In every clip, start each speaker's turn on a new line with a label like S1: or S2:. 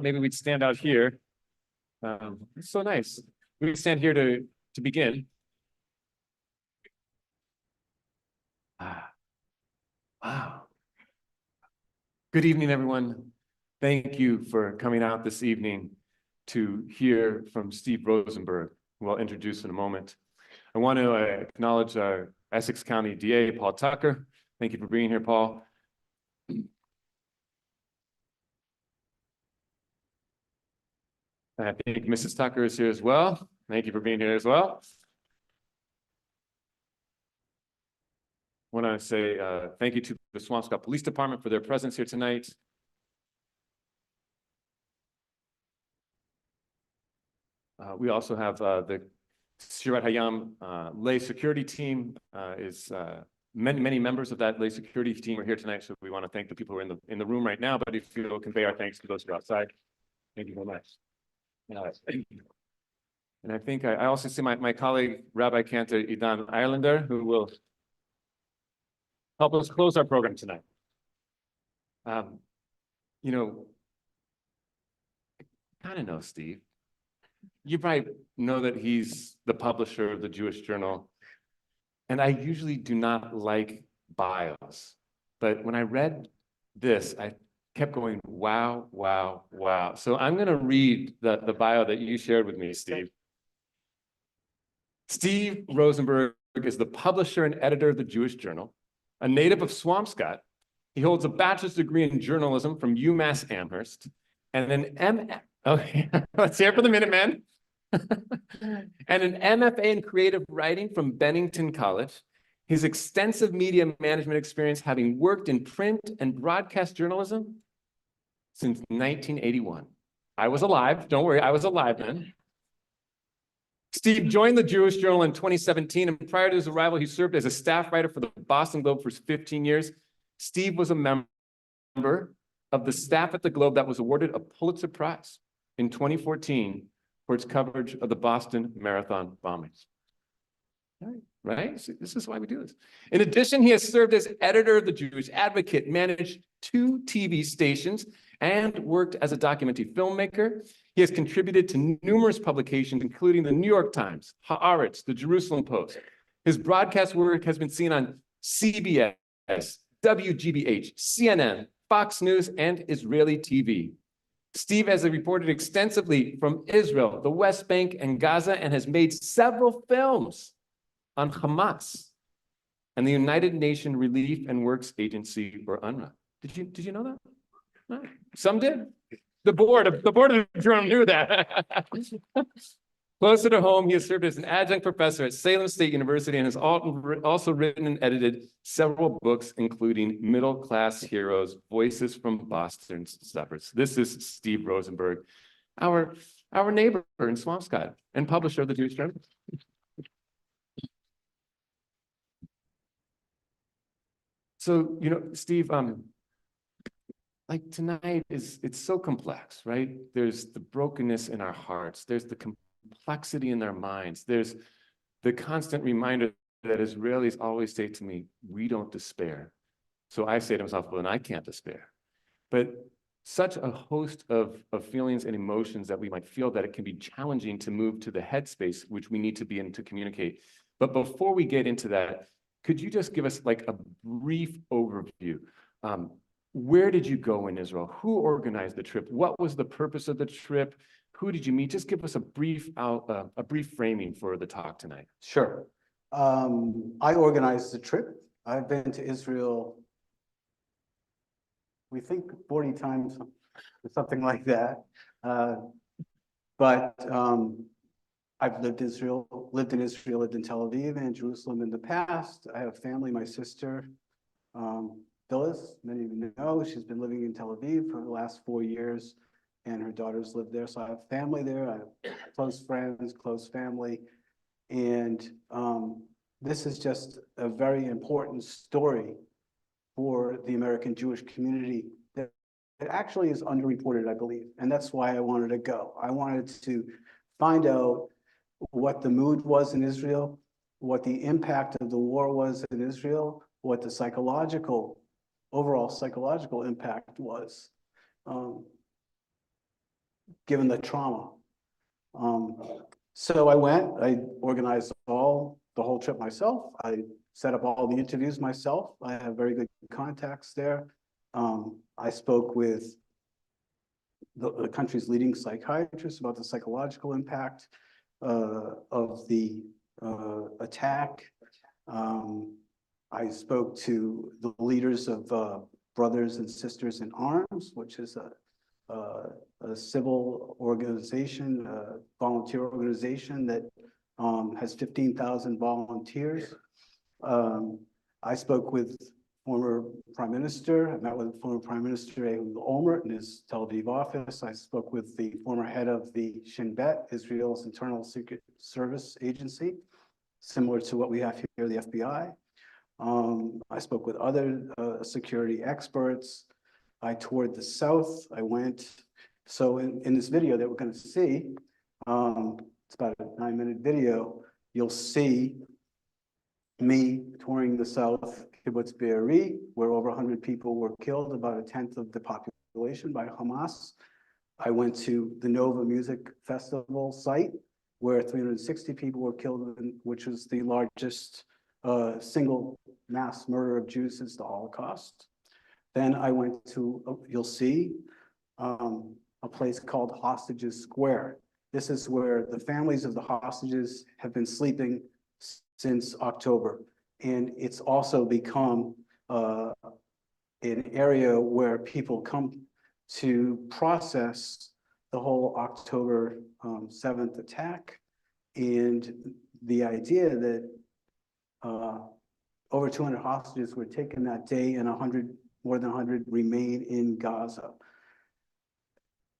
S1: maybe we'd stand out here. It's so nice. We'd stand here to begin. Wow. Good evening, everyone. Thank you for coming out this evening to hear from Steve Rosenberg, who I'll introduce in a moment. I want to acknowledge our Essex County DA, Paul Tucker. Thank you for being here, Paul. I think Mrs. Tucker is here as well. Thank you for being here as well. I want to say thank you to the Swampscott Police Department for their presence here tonight. We also have the Shirat Hayam lay security team many members of that lay security team are here tonight, so we want to thank the people who are in the room right now, but if you'll convey our thanks to those who are outside. Thank you very much. And I think I also see my colleague, Rabbi Cantor Idan Islander, who will help us close our program tonight. You know, I kind of know Steve. You probably know that he's the publisher of the Jewish Journal. And I usually do not like bios. But when I read this, I kept going, wow, wow, wow. So I'm going to read the bio that you shared with me, Steve. Steve Rosenberg is the publisher and editor of the Jewish Journal, a native of Swampscott. He holds a bachelor's degree in journalism from UMass Amherst and an okay, let's hear it for the Minutemen. And an MFA in creative writing from Bennington College. His extensive media management experience, having worked in print and broadcast journalism since 1981. I was alive, don't worry, I was alive then. Steve joined the Jewish Journal in 2017, and prior to his arrival, he served as a staff writer for the Boston Globe for 15 years. Steve was a member of the staff at the Globe that was awarded a Pulitzer Prize in 2014 for its coverage of the Boston Marathon bombings. Right? So this is why we do this. In addition, he has served as editor of the Jewish Advocate, managed 2 TV stations, and worked as a documentary filmmaker. He has contributed to numerous publications, including the New York Times, Haaretz, the Jerusalem Post. His broadcast work has been seen on CBS, WGBH, CNN, Fox News, and Israeli TV. Steve has reported extensively from Israel, the West Bank, and Gaza, and has made several films on Hamas and the United Nations Relief and Works Agency, or UNRWA. Did you know that? No. Some did. The board of the journal knew that. Closer to home, he has served as an adjunct professor at Salem State University and has also written and edited several books, including Middle Class Heroes, Voices from Boston's Suburbs. This is Steve Rosenberg, our neighbor in Swampscott and publisher of the Jewish Journal. So, you know, Steve, like tonight it's so complex, right? There's the brokenness in our hearts. There's the complexity in their minds. There's the constant reminder that Israelis always say to me, we don't despair. So I say to myself, well, then I can't despair. But such a host of feelings and emotions that we might feel that it can be challenging to move to the headspace which we need to be in to communicate. But before we get into that, could you just give us like a brief overview? Where did you go in Israel? Who organized the trip? What was the purpose of the trip? Who did you meet? Just give us a brief framing for the talk tonight.
S2: Sure. I organized the trip. I've been to Israel, we think 40 times, or something like that. But I've lived in Israel, lived in Tel Aviv and Jerusalem in the past. I have family, my sister, Phyllis, many of you know, she's been living in Tel Aviv for the last 4 years, and her daughters live there. So I have family there, I have close friends, close family. And this is just a very important story for the American Jewish community that actually is underreported, I believe. And that's why I wanted to go. I wanted to find out what the mood was in Israel, what the impact of the war was in Israel, what the overall psychological impact was. given the trauma. So I went, I organized the whole trip myself. I set up all the interviews myself. I have very good contacts there. I spoke with the country's leading psychiatrists about the psychological impact of the attack. I spoke to the leaders of Brothers and Sisters in Arms, which is a civil organization, a volunteer organization that has 15,000 volunteers. I spoke with former Prime Minister. I met with former Prime Minister Ehud Olmert in his Tel Aviv office. I spoke with the former head of the Shin Bet, Israel's internal secret service agency, similar to what we have here, the FBI. I spoke with other security experts. I toured the South. I went, so in this video that we're going to see, it's about a 9-minute video, you'll see me touring the South, Kibbutz Be'eri, where over 100 people were killed, about a tenth of the population by Hamas. I went to the Nova Music Festival site, where 360 people were killed, which was the largest single mass murder of Jews since the Holocaust. Then I went to, you'll see, a place called Hostages Square. This is where the families of the hostages have been sleeping since October. And it's also become an area where people come to process the whole October 7th attack. And the idea that over 200 hostages were taken that day and more than 100 remain in Gaza.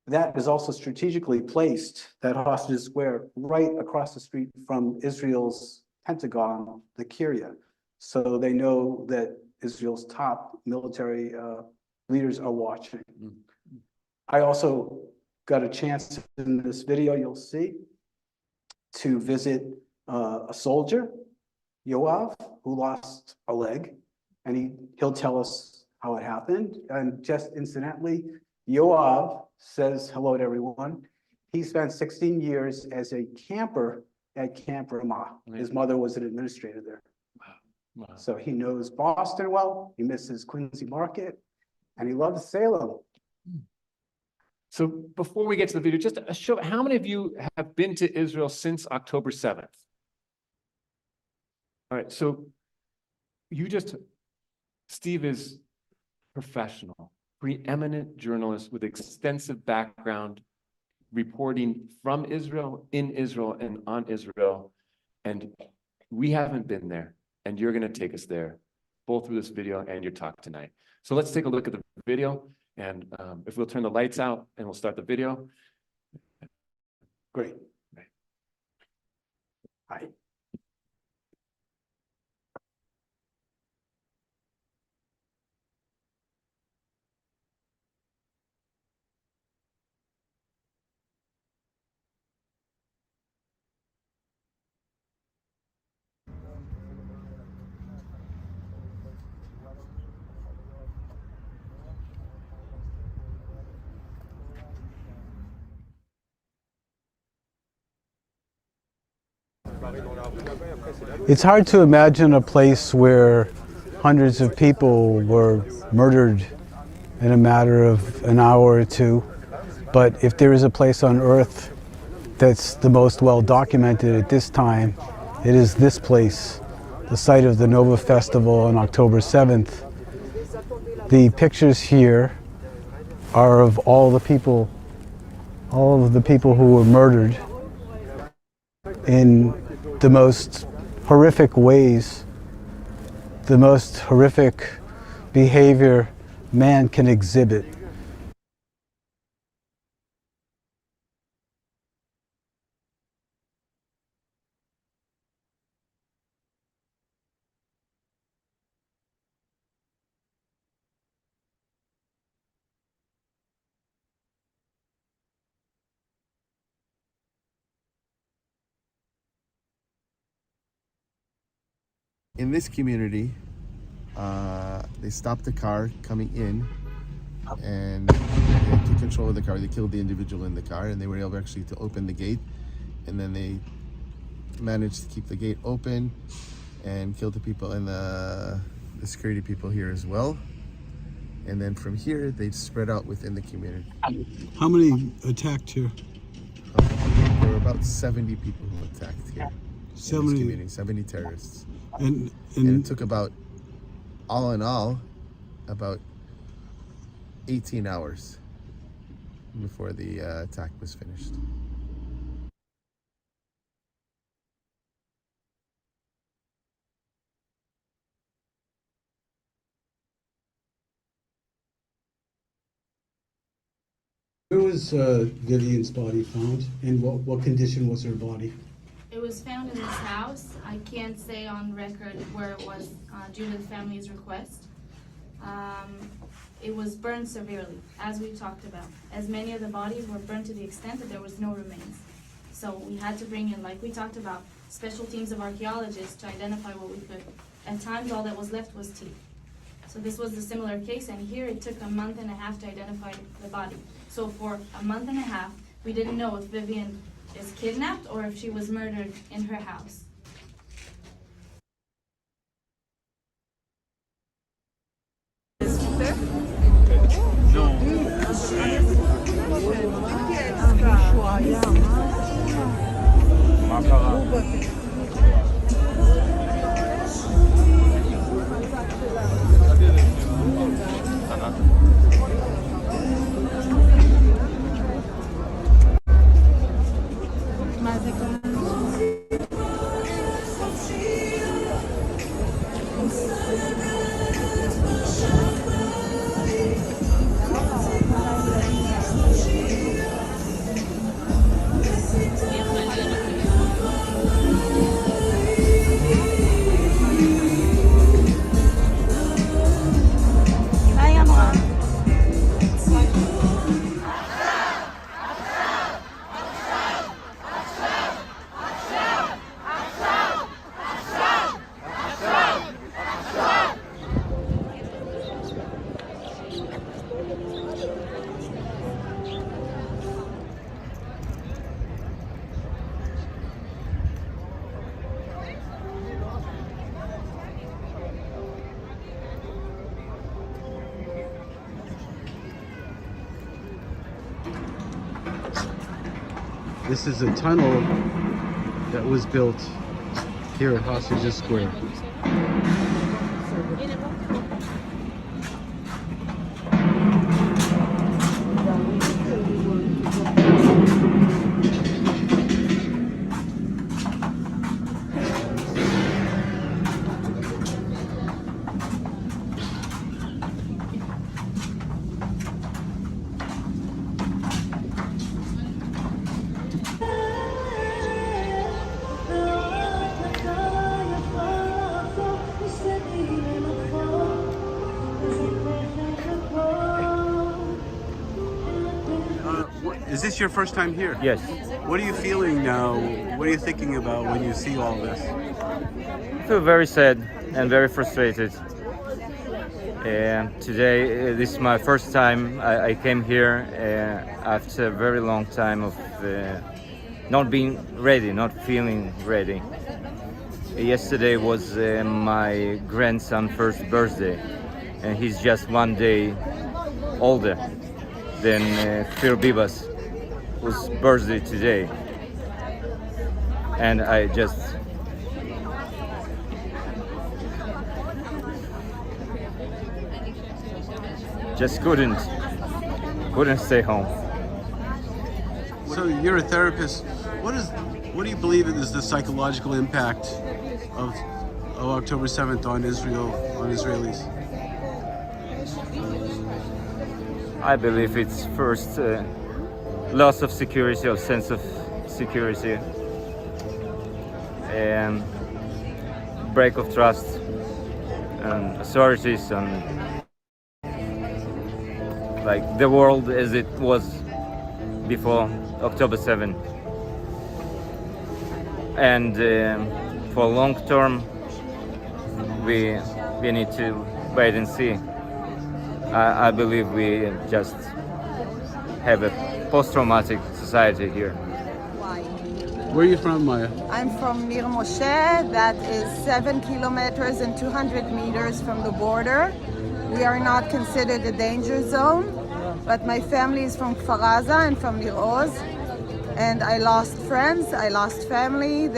S2: That is also strategically placed, that Hostages Square, right across the street from Israel's Pentagon, the Kiryat. So they know that Israel's top military leaders are watching. I also got a chance in this video, you'll see, to visit a soldier, Yoav, who lost a leg, and he'll tell us how it happened. And just incidentally, Yoav says hello to everyone. He spent 16 years as a camper at Camp Ramah. His mother was an administrator there. Wow. Wow. So he knows Boston well, he misses Quincy Market, and he loves Salem.
S1: So before we get to the video, just a show, how many of you have been to Israel since October 7th? All right, so Steve is professional, preeminent journalist with extensive background reporting from Israel, in Israel, and on Israel. And we haven't been there, and you're going to take us there, both through this video and your talk tonight. So let's take a look at the video, and if we'll turn the lights out and we'll start the video.
S2: Great. Hi. It's hard to imagine a place where hundreds of people were murdered in a matter of an hour or two. But if there is a place on earth that's the most well documented at this time, it is this place, the site of the Nova Festival on October 7th. The pictures here are of all of the people who were murdered in the most horrific ways, the most horrific behavior man can exhibit.
S3: In this community, they stopped the car coming in and they took control of the car. They killed the individual in the car, and they were able actually to open the gate, and then they managed to keep the gate open and kill the people and the security people here as well. And then from here, they spread out within the community.
S4: How many attacked here?
S3: There were about 70 people who attacked here.
S4: 70.
S3: 70 terrorists.
S4: And
S3: And it took about, all in all, about 18 hours before the attack was finished.
S2: Where was Vivian's body found, and what condition was her body?
S5: It was found in this house. I can't say on record where it was due to the family's request. It was burned severely, as we talked about. As many of the bodies were burned to the extent that there was no remains. So we had to bring in, like we talked about, special teams of archaeologists to identify what we could. At times, all that was left was teeth. So this was a similar case, and here it took a month and a half to identify the body. So for a month and a half, we didn't know if Vivian is kidnapped or if she was murdered in her house.
S2: This is a tunnel that was built here at Hostages Square. Is this your first time here?
S6: Yes,
S2: What are you feeling now? What are you thinking about when you see all this?
S6: I feel very sad and very frustrated. Today, this is my first time I came here after a very long time of not being ready, not feeling ready. Yesterday was my grandson's first birthday, and he's just one day older than Fir Bibas, whose birthday today. And I just couldn't stay home.
S2: So you're a therapist. What do you believe is the psychological impact of October 7th on Israel, on Israelis?
S6: I believe it's first loss of security, of sense of security, and break of trust and authorities and like the world as it was before October 7th. And for long term, we need to wait and see I believe we just have a post-traumatic society here.
S4: Where are you from, Maya?
S7: I'm from Nir Moshe, that is 7 kilometers and 200 meters from the border. We are not considered a danger zone, but my family is from Kfar Aza and from Nir Oz. And I lost friends, I lost family.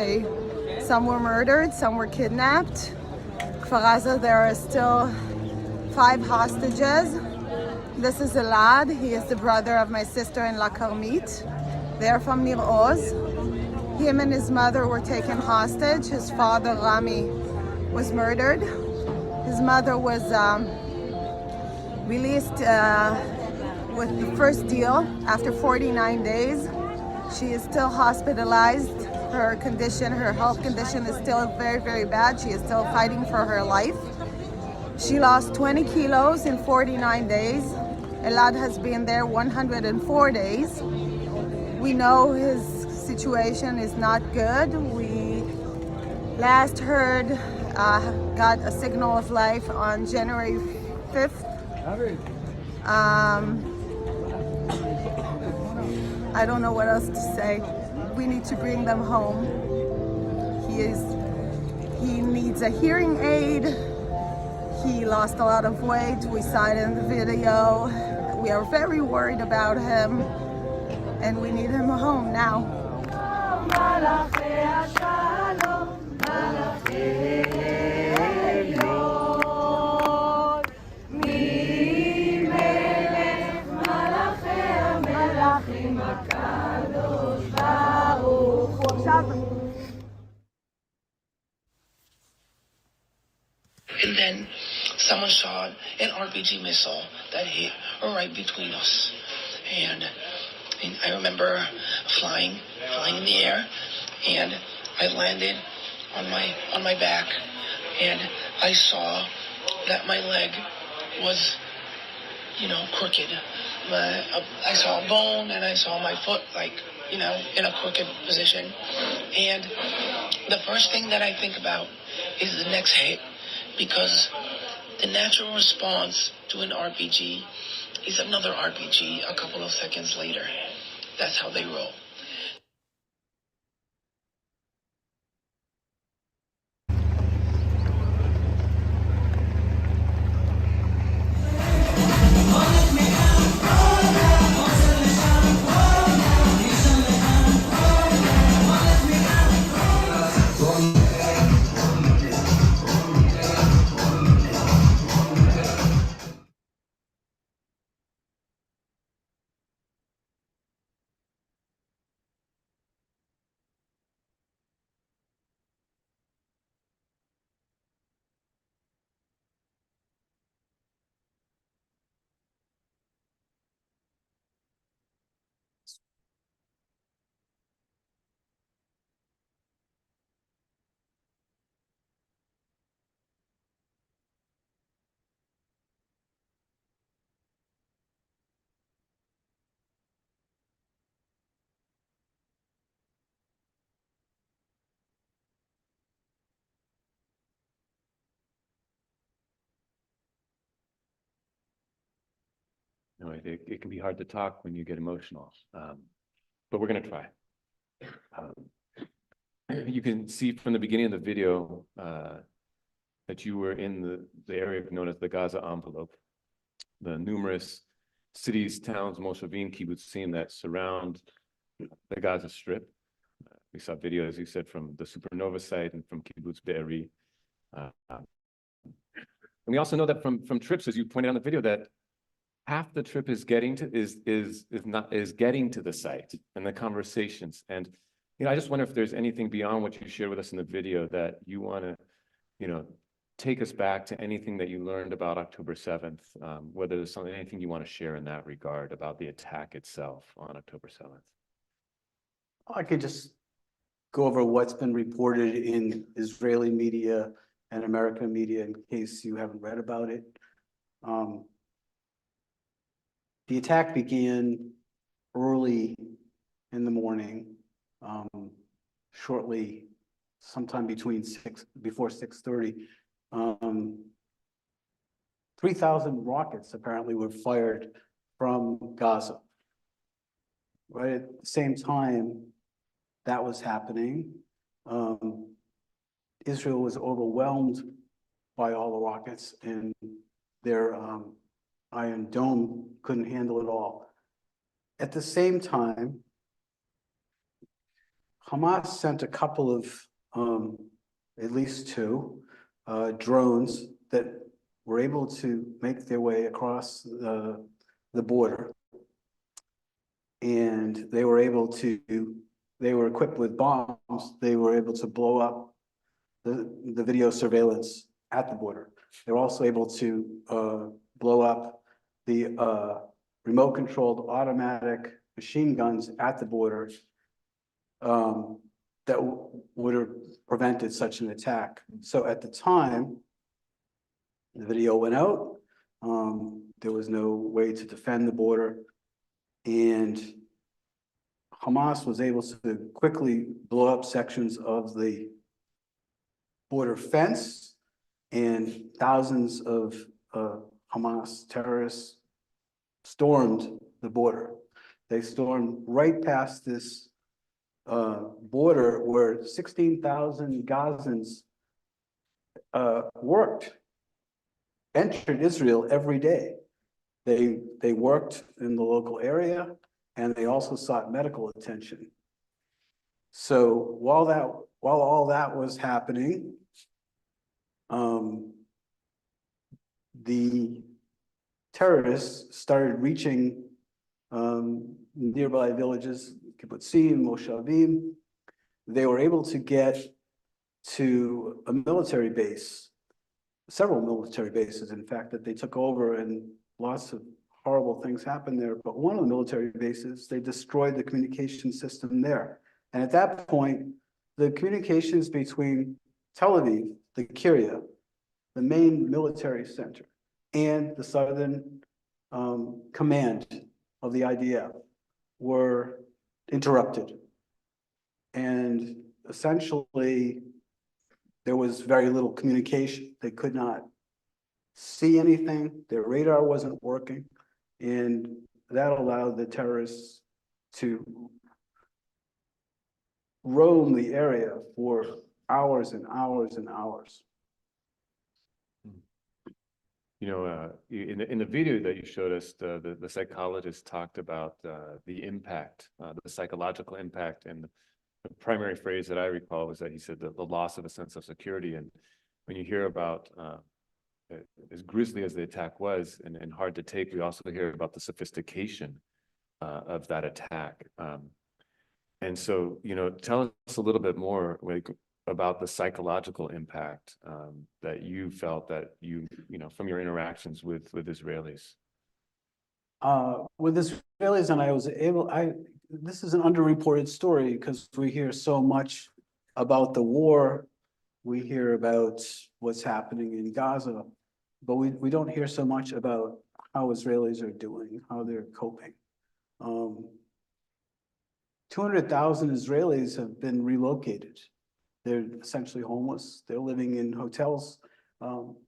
S7: Some were murdered, some were kidnapped. Kfar Aza, there are still 5 hostages. This is Elad, he is the brother of my sister in La Karmit. They're from Nir Oz. Him and his mother were taken hostage. His father, Rami, was murdered. His mother was released with the first deal after 49 days. She is still hospitalized. Her condition, her health condition is still very, very bad. She is still fighting for her life. She lost 20 kilos in 49 days. Elad has been there 104 days. We know his situation is not good. We last heard, got a signal of life on January 5th. I don't know what else to say. We need to bring them home. He needs a hearing aid. He lost a lot of weight. We saw it in the video. We are very worried about him, and we need him home now.
S8: And then someone shot an RPG missile that hit right between us. And I remember flying in the air, and I landed on my back, and I saw that my leg was, crooked. I saw a bone, and I saw my foot, in a crooked position. And the first thing that I think about is the next hit, because the natural response to an RPG is another RPG a couple of seconds later. That's how they roll.
S1: No, it can be hard to talk when you get emotional, but we're going to try. You can see from the beginning of the video that you were in the area known as the Gaza envelope, the numerous cities, towns, moshavim, kibbutzim that surround the Gaza Strip. We saw videos, as you said, from the Supernova site and from Kibbutz Be'eri. And we also know that from trips, as you pointed out in the video, that half the trip is getting to the site and the conversations. And I just wonder if there's anything beyond what you shared with us in the video that you want to, take us back to anything that you learned about October 7th, whether there's anything you want to share in that regard about the attack itself on October 7th.
S2: I could just go over what's been reported in Israeli media and American media in case you haven't read about it. The attack began early in the morning, shortly, sometime before 6:30. 3,000 rockets apparently were fired from Gaza. Right at the same time that was happening, Israel was overwhelmed by all the rockets, and their Iron Dome couldn't handle it all. At the same time, Hamas sent a couple of, at least two, drones that were able to make their way across the border. And they were equipped with bombs. They were able to blow up the video surveillance at the border. They were also able to blow up the remote controlled automatic machine guns at the border that would have prevented such an attack. So at the time, the video went out. There was no way to defend the border. And Hamas was able to quickly blow up sections of the border fence, and thousands of Hamas terrorists stormed the border. They stormed right past this border where 16,000 Gazans entered Israel every day. They worked in the local area, and they also sought medical attention. So while all that was happening, the terrorists started reaching nearby villages, kibbutzim, moshavim. They were able to get to a military base, several military bases, in fact, that they took over, and lots of horrible things happened there. But one of the military bases, they destroyed the communication system there. And at that point, the communications between Tel Aviv, the Kiryat, the main military center, and the southern command of the IDF were interrupted. And essentially, there was very little communication. They could not see anything. Their radar wasn't working. And that allowed the terrorists to roam the area for hours and hours and hours.
S1: You know, in the video that you showed us, the psychologist talked about the impact, the psychological impact, and the primary phrase that I recall was that he said the loss of a sense of security. And when you hear about as grisly as the attack was and hard to take, we also hear about the sophistication of that attack. And so, you know, tell us a little bit more about the psychological impact that you felt that you know, from your interactions with Israelis.
S2: With Israelis, and this is an underreported story because we hear so much about the war. We hear about what's happening in Gaza, but we don't hear so much about how Israelis are doing, how they're coping. 200,000 Israelis have been relocated. They're essentially homeless. They're living in hotels.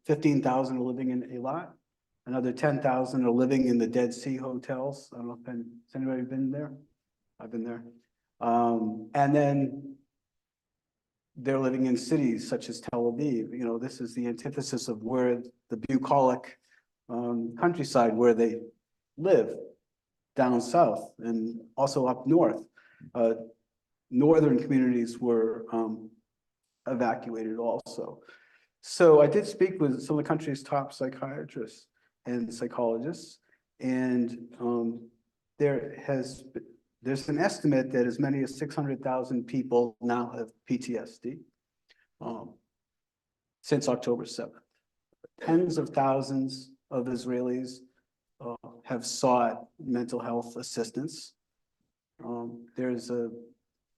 S2: 15,000 are living in Eilat. Another 10,000 are living in the Dead Sea hotels. I don't know if has anybody been there? I've been there. And then they're living in cities such as Tel Aviv. You know, this is the antithesis of where the bucolic countryside where they live, down south and also up north. Northern communities were evacuated also. So I did speak with some of the country's top psychiatrists and psychologists, and there's an estimate that as many as 600,000 people now have PTSD since October 7th. Tens of thousands of Israelis have sought mental health assistance. There's a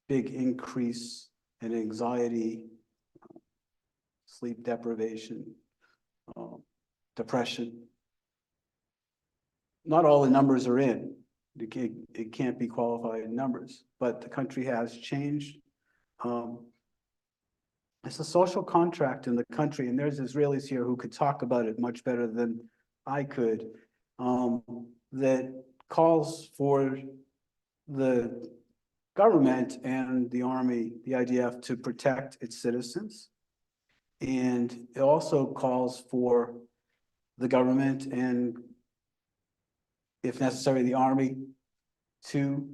S2: big increase in anxiety, sleep deprivation, depression. Not all the numbers are in. It can't be qualified in numbers, but the country has changed. It's a social contract in the country, and there's Israelis here who could talk about it much better than I could, that calls for the government and the army, the IDF, to protect its citizens. And it also calls for the government and, if necessary, the army to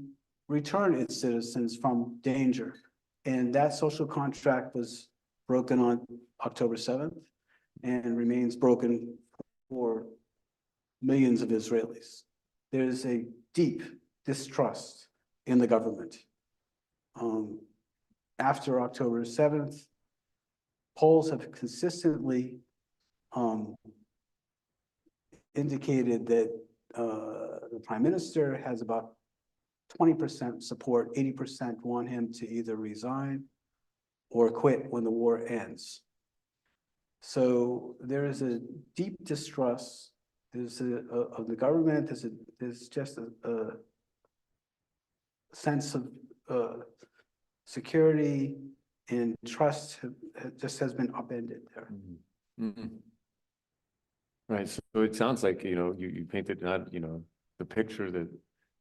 S2: return its citizens from danger. And that social contract was broken on October 7th and remains broken for millions of Israelis. There's a deep distrust in the government. After October 7th, polls have consistently indicated that the prime minister has about 20% support, 80% want him to either resign or quit when the war ends. So there is a deep distrust. There's of the government. There's just a sense of security and trust just has been upended there.
S1: Right. So it sounds like, you painted not, the picture that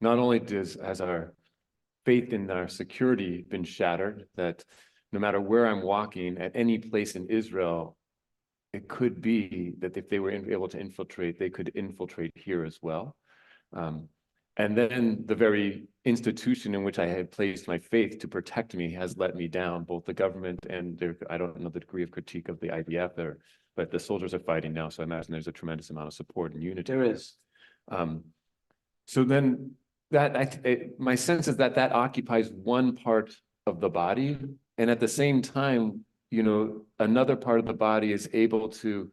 S1: not only has our faith in our security been shattered, that no matter where I'm walking at any place in Israel, it could be that if they were able to infiltrate, they could infiltrate here as well. And then the very institution in which I had placed my faith to protect me has let me down, both the government and I don't know the degree of critique of the IDF there, but the soldiers are fighting now. So I imagine there's a tremendous amount of support and unity.
S2: There is.
S1: So then my sense is that occupies one part of the body. And at the same time, another part of the body is able to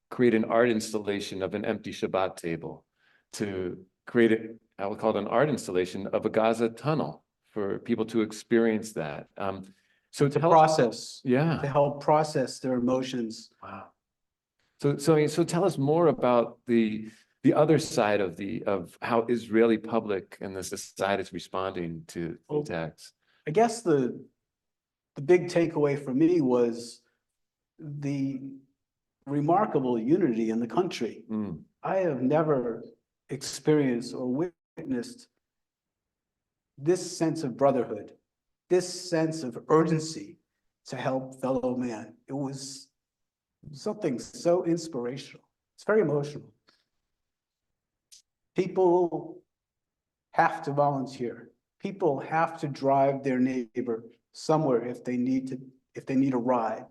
S1: create an art installation of an empty Shabbat table, to create I would call it an art installation of a Gaza tunnel for people to experience that. So
S2: to process,
S1: yeah,
S2: to help process their emotions.
S1: wow. So tell us more about the other side of how Israeli public and the society is responding to attacks.
S2: I guess the big takeaway for me was the remarkable unity in the country. I have never experienced or witnessed this sense of brotherhood, this sense of urgency to help fellow man. It was something so inspirational. It's very emotional. People have to volunteer. People have to drive their neighbor somewhere if they need a ride.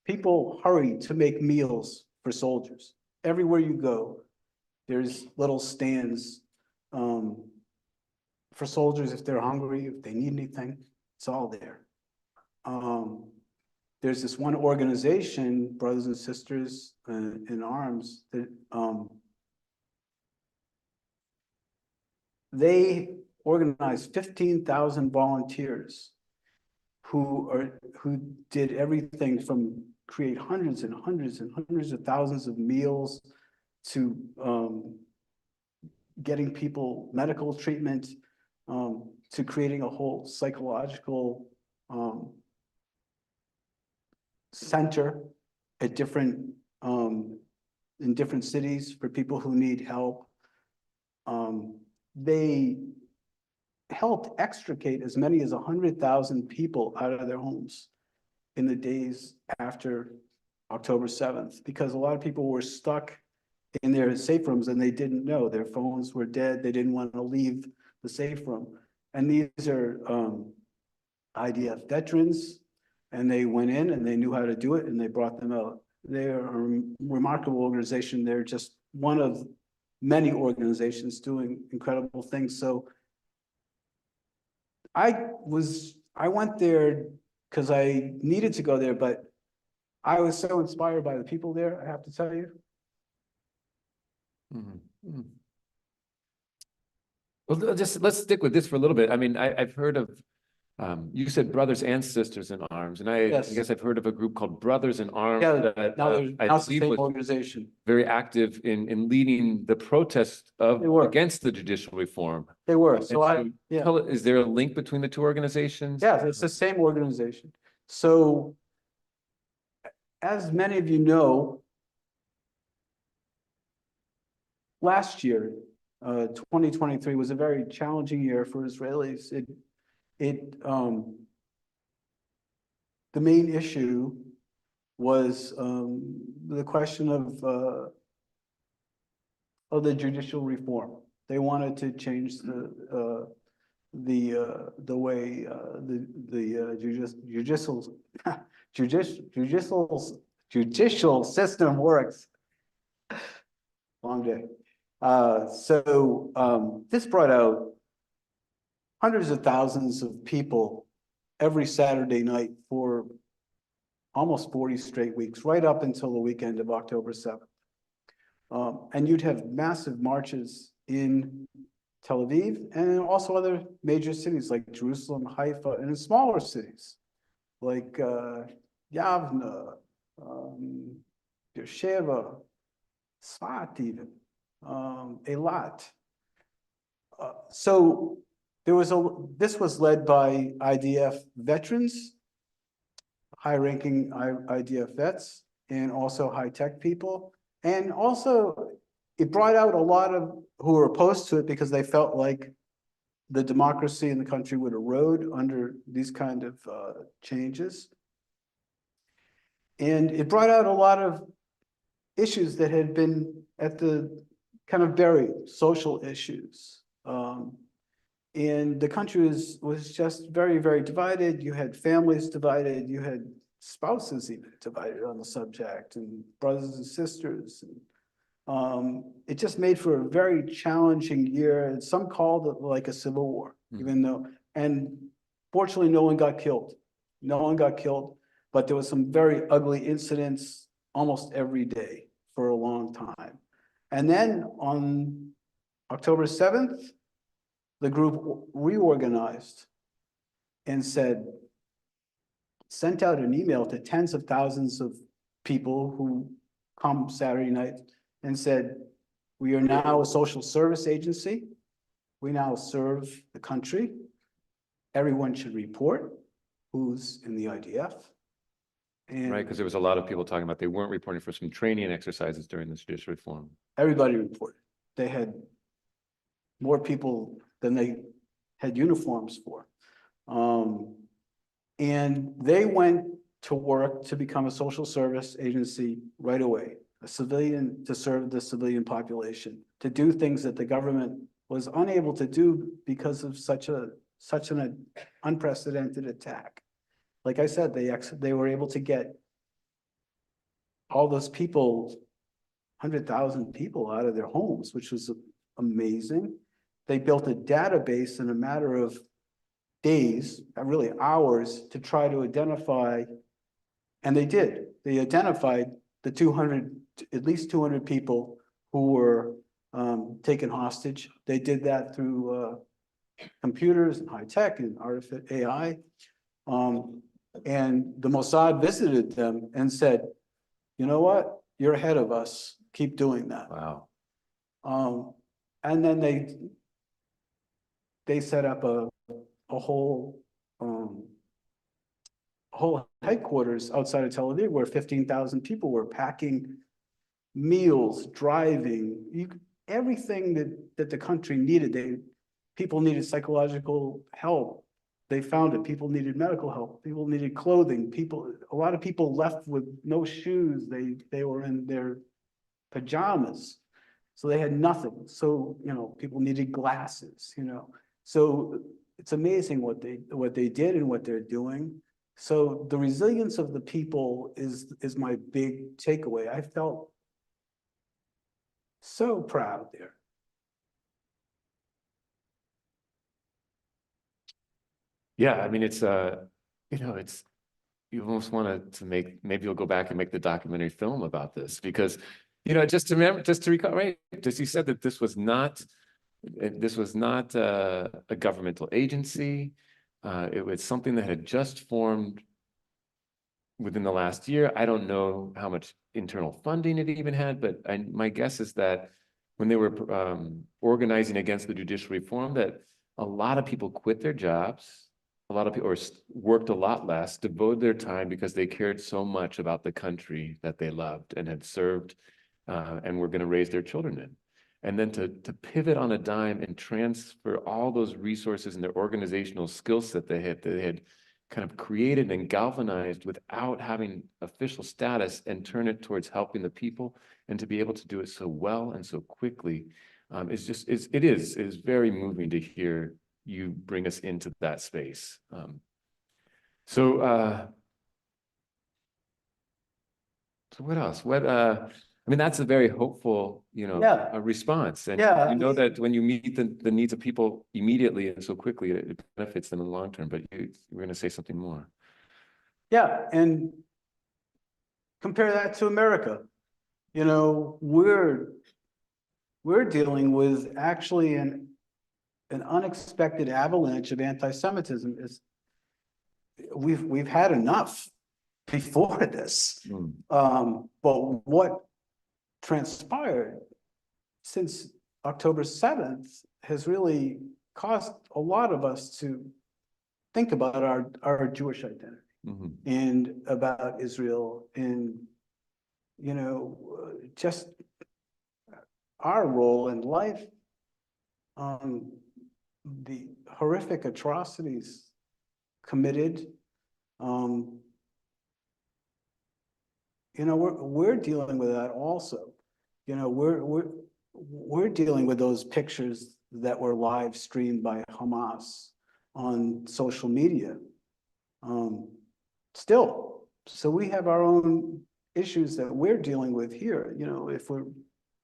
S2: People hurry to make meals for soldiers. Everywhere you go, there's little stands for soldiers if they're hungry, if they need anything, it's all there. There's this one organization, Brothers and Sisters in Arms, that they organized 15,000 volunteers who did everything from create hundreds and hundreds and hundreds of thousands of meals to getting people medical treatment, to creating a whole psychological center at different in different cities for people who need help. They helped extricate as many as 100,000 people out of their homes in the days after October 7th, because a lot of people were stuck in their safe rooms and they didn't know. Their phones were dead. They didn't want to leave the safe room. And these are IDF veterans, and they went in and they knew how to do it and they brought them out. They're a remarkable organization. They're just one of many organizations doing incredible things. So I went there because I needed to go there, but I was so inspired by the people there, I have to tell you.
S1: Well, let's stick with this for a little bit. I mean, I've heard of, you said Brothers and Sisters in Arms, and I guess I've heard of a group called Brothers in Arms that
S2: Now it's the
S1: believe
S2: same
S1: was
S2: organization.
S1: very active in leading the protest against the judicial reform.
S2: They were.
S1: So is there a link between the two organizations?
S2: Yeah, it's the same organization. So as many of you know, last year, 2023 was a very challenging year for Israelis. The main issue was the question of the judicial reform. They wanted to change the way judicial system works. Long day. This brought out hundreds of thousands of people every Saturday night for almost 40 straight weeks, right up until the weekend of October 7th. And you'd have massive marches in Tel Aviv and also other major cities like Jerusalem, Haifa, and in smaller cities like Yavne, Beersheba, Sfat even, Eilat. So this was led by IDF veterans, high-ranking IDF vets, and also high-tech people. And also, it brought out a lot of who were opposed to it because they felt like the democracy in the country would erode under these kind of changes. And it brought out a lot of issues that had been at the kind of buried, social issues. And the country was just very, very divided. You had families divided. You had spouses even divided on the subject, and brothers and sisters. And, it just made for a very challenging year. And some called it like a civil war, even though, and fortunately, no one got killed. No one got killed, but there was some very ugly incidents almost every day for a long time. And then on October 7th, the group reorganized and sent out an email to tens of thousands of people who come Saturday night and said, we are now a social service agency. We now serve the country. Everyone should report who's in the IDF. And
S1: Right, because there was a lot of people talking about they weren't reporting for some training exercises during this judicial reform.
S2: everybody reported. They had more people than they had uniforms for. And they went to work to become a social service agency right away, a civilian to serve the civilian population, to do things that the government was unable to do because of such an unprecedented attack. Like I said, they were able to get all those people, 100,000 people out of their homes, which was amazing. They built a database in a matter of days, really hours, to try to identify, and they did. They identified the 200, at least 200 people who were taken hostage. They did that through computers and high tech and artificial AI. And the Mossad visited them and said, you know what? You're ahead of us. Keep doing that.
S1: Wow.
S2: And then they set up a whole headquarters outside of Tel Aviv where 15,000 people were packing meals, driving, everything that the country needed. People needed psychological help. They found it. People needed medical help. People needed clothing. A lot of people left with no shoes. They were in their pajamas. So they had nothing. So, people needed glasses, So it's amazing what they did and what they're doing. So the resilience of the people is my big takeaway. I felt so proud there.
S1: Yeah, I mean, it's you almost want to make, maybe you'll go back and make the documentary film about this because, just to recall, right? Just you said that this was not a governmental agency. It was something that had just formed within the last year. I don't know how much internal funding it even had, but my guess is that when they were organizing against the judicial reform, that a lot of people quit their jobs. A lot of people worked a lot less, devoted their time because they cared so much about the country that they loved and had served and were going to raise their children in. and then to pivot on a dime and transfer all those resources and their organizational skill set they had kind of created and galvanized without having official status, and turn it towards helping the people, and to be able to do it so well and so quickly, it is very moving to hear you bring us into that space. So what else? I mean, that's a very hopeful,
S2: Yeah.
S1: a response. And
S2: Yeah,
S1: you know
S2: I mean-
S1: that when you meet the needs of people immediately and so quickly, it benefits them in the long term. But you were going to say something more.
S2: Yeah, and compare that to America. You know, we're dealing with actually an unexpected avalanche of anti-Semitism. We've had enough before this. But what transpired since October 7th has really caused a lot of us to think about our Jewish identity and about Israel, and just our role in life, the horrific atrocities committed. We're dealing with that also. We're dealing with those pictures that were live streamed by Hamas on social media. Still, so we have our own issues that we're dealing with here, if we're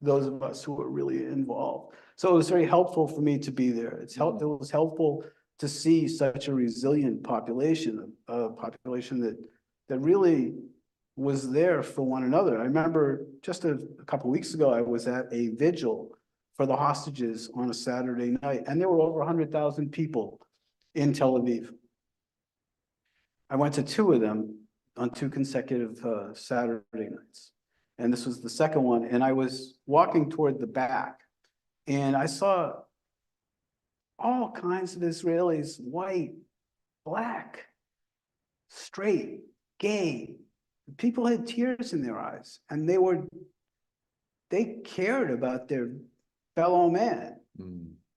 S2: those of us who are really involved. So it was very helpful for me to be there. It was helpful to see such a resilient population, a population that really was there for one another. I remember just a couple of weeks ago, I was at a vigil for the hostages on a Saturday night, and there were over 100,000 people in Tel Aviv. I went to two of them on two consecutive Saturday nights. And this was the second one. And I was walking toward the back, and I saw all kinds of Israelis, white, black, straight, gay. People had tears in their eyes, and they cared about their fellow man.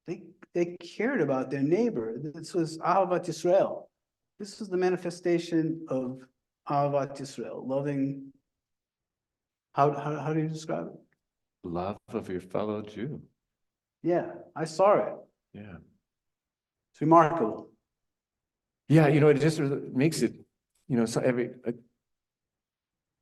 S2: They cared about their neighbor. This was Ahavat Yisrael. This was the manifestation of Ahavat Yisrael, loving. How do you describe it?
S1: Love of your fellow Jew.
S2: Yeah, I saw it.
S1: Yeah.
S2: It's remarkable.
S1: Yeah, it just makes it, so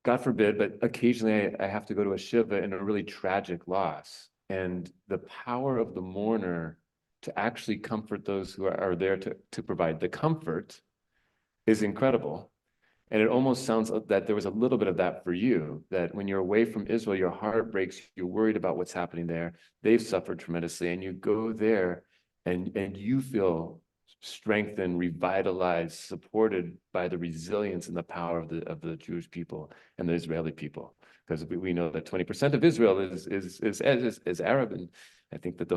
S1: God forbid, but occasionally I have to go to a shiva in a really tragic loss. And the power of the mourner to actually comfort those who are there to provide the comfort is incredible. And it almost sounds that there was a little bit of that for you, that when you're away from Israel, your heart breaks, you're worried about what's happening there. They've suffered tremendously, and you go there and you feel strengthened, revitalized, supported by the resilience and the power of the Jewish people and the Israeli people. Because we know that 20% of Israel is Arab, and I think that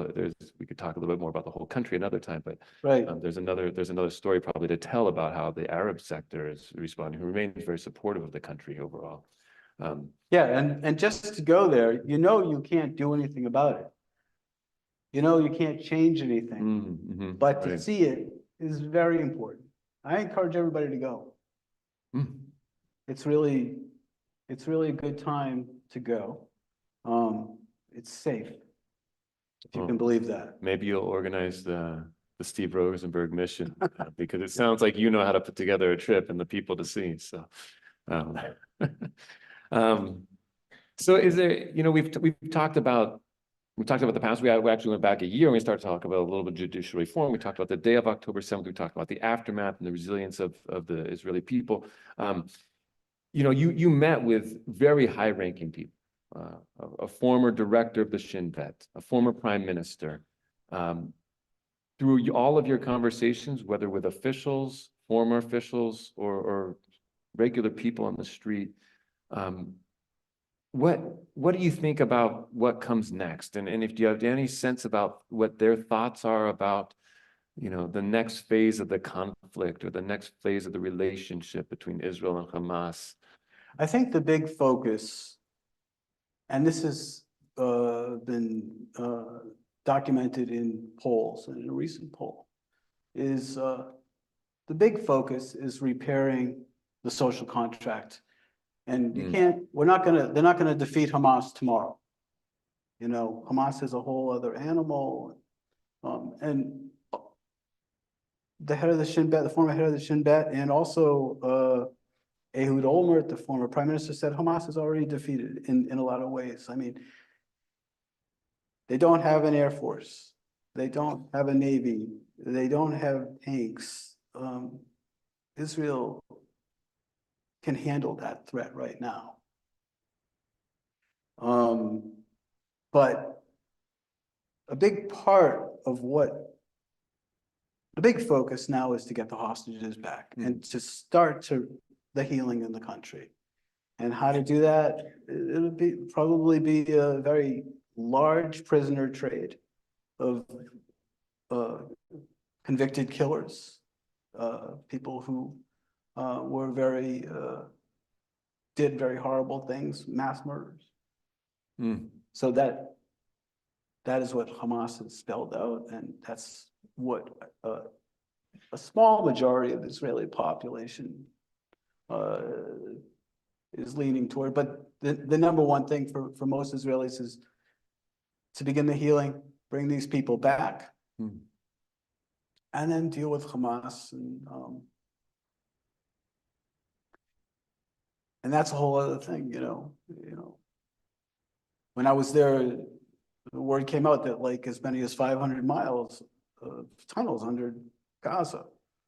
S1: we could talk a little bit more about the whole country another time, but
S2: Right.
S1: there's another story probably to tell about how the Arab sector is responding, who remains very supportive of the country overall.
S2: Yeah, and just to go there, you can't do anything about it. You can't change anything, but to
S1: right.
S2: see it is very important. I encourage everybody to go. It's really a good time to go. It's safe, if you can believe that.
S1: Maybe you'll organize the Steve Rosenberg mission because it sounds like you know how to put together a trip and the people to see. So, so is there? We've talked about the past. We actually went back a year and we started to talk about a little bit of judicial reform. We talked about the day of October 7th. We talked about the aftermath and the resilience of the Israeli people. You met with very high-ranking people. A former director of the Shin Bet, a former prime minister. Through all of your conversations, whether with officials, former officials, or regular people on the street, what do you think about what comes next? And if you have any sense about what their thoughts are about, the next phase of the conflict or the next phase of the relationship between Israel and Hamas?
S2: I think the big focus, and this is been documented in polls, and in a recent poll, is the big focus is repairing the social contract. And you can't, they're not gonna defeat Hamas tomorrow. You know, Hamas is a whole other animal. And the head of the Shin Bet, the former head of the Shin Bet, and also Ehud Olmert, the former prime minister, said Hamas is already defeated in a lot of ways. I mean, they don't have an air force. They don't have a navy. They don't have tanks. Israel can handle that threat right now. But a big part of the big focus now is to get the hostages back and to start the healing in the country. And how to do that, it'll probably be a very large prisoner trade of convicted killers, people who were did very horrible things, mass murders. So that is what Hamas has spelled out, and that's what a small majority of the Israeli population is leaning toward. But the number one thing for most Israelis is to begin the healing, bring these people back, and then deal with Hamas. And that's a whole other thing, you know. When I was there, the word came out that like as many as 500 miles of tunnels under Gaza.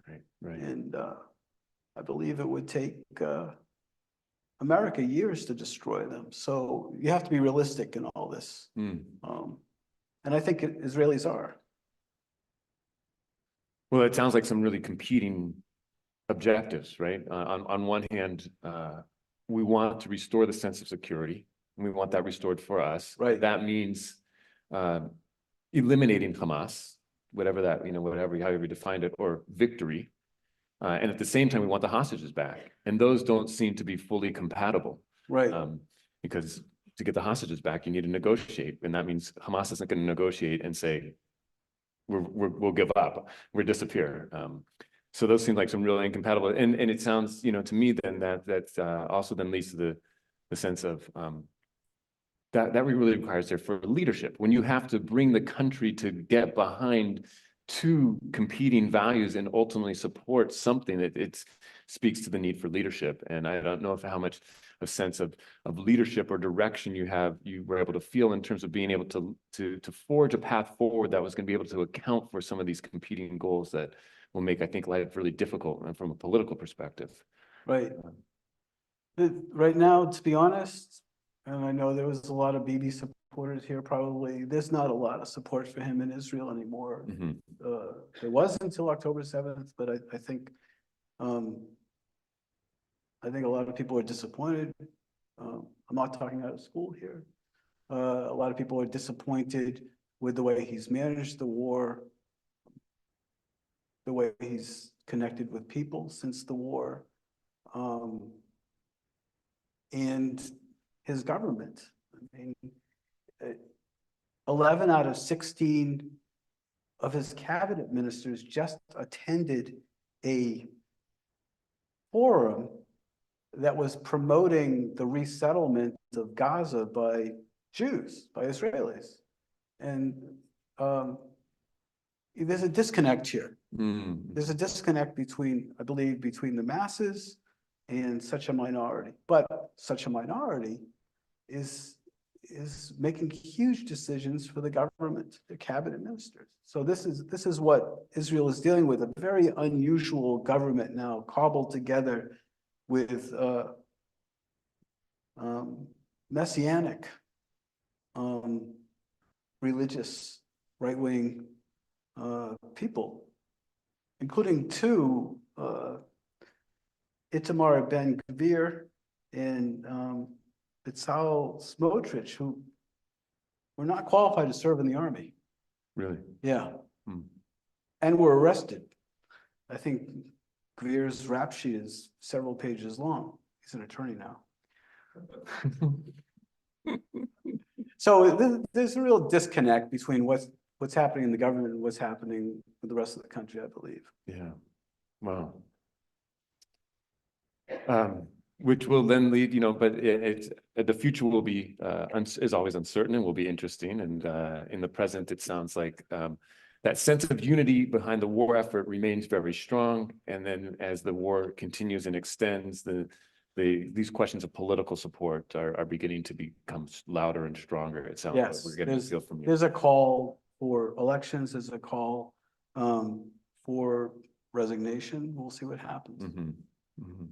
S1: Right.
S2: And I believe it would take America years to destroy them. So you have to be realistic in all this. And I think Israelis are.
S1: Well, it sounds like some really competing objectives, right? On one hand, we want to restore the sense of security, and we want that restored for us.
S2: Right.
S1: That means eliminating Hamas, whatever that, however you defined it, or victory. And at the same time, we want the hostages back. And those don't seem to be fully compatible.
S2: Right.
S1: Because to get the hostages back, you need to negotiate. And that means Hamas isn't going to negotiate and say, we'll give up, we'll disappear. So those seem like some really incompatible. And it sounds, to me then that also then leads to the sense of that really requires therefore leadership. When you have to bring the country to get behind two competing values and ultimately support something, that it speaks to the need for leadership. And I don't know how much a sense of leadership or direction you were able to feel in terms of being able to forge a path forward that was going to be able to account for some of these competing goals that will make, I think, life really difficult from a political perspective.
S2: Right. Right now, to be honest, and I know there was a lot of Bibi supporters here, probably, there's not a lot of support for him in Israel anymore. There was until October 7th, but I think a lot of people are disappointed. I'm not talking out of school here. A lot of people are disappointed with the way he's managed the war, the way he's connected with people since the war, and his government. I mean, 11 out of 16 of his cabinet ministers just attended a forum that was promoting the resettlement of Gaza by Jews, by Israelis. And there's a disconnect here. There's a disconnect between, I believe, between the masses and such a minority. But such a minority is making huge decisions for the government, the cabinet ministers. So this is what Israel is dealing with, a very unusual government now cobbled together with messianic, religious, right-wing people, including two, Itamar Ben-Gvir and Bezalel Smotrich, who were not qualified to serve in the army.
S1: Really?
S2: Yeah. And were arrested. I think Gvir's rap sheet is several pages long. He's an attorney now. So there's a real disconnect between what's happening in the government and what's happening with the rest of the country, I believe.
S1: Yeah, wow. Which will then lead, but it's the future will be is always uncertain and will be interesting. And in the present, it sounds like that sense of unity behind the war effort remains very strong. And then as the war continues and extends, these questions of political support are beginning to become louder and stronger. It sounds like
S2: Yes,
S1: we're getting a feel from you.
S2: there's a call for elections, there's a call for resignation. We'll see what happens.
S1: Mhm, mhm.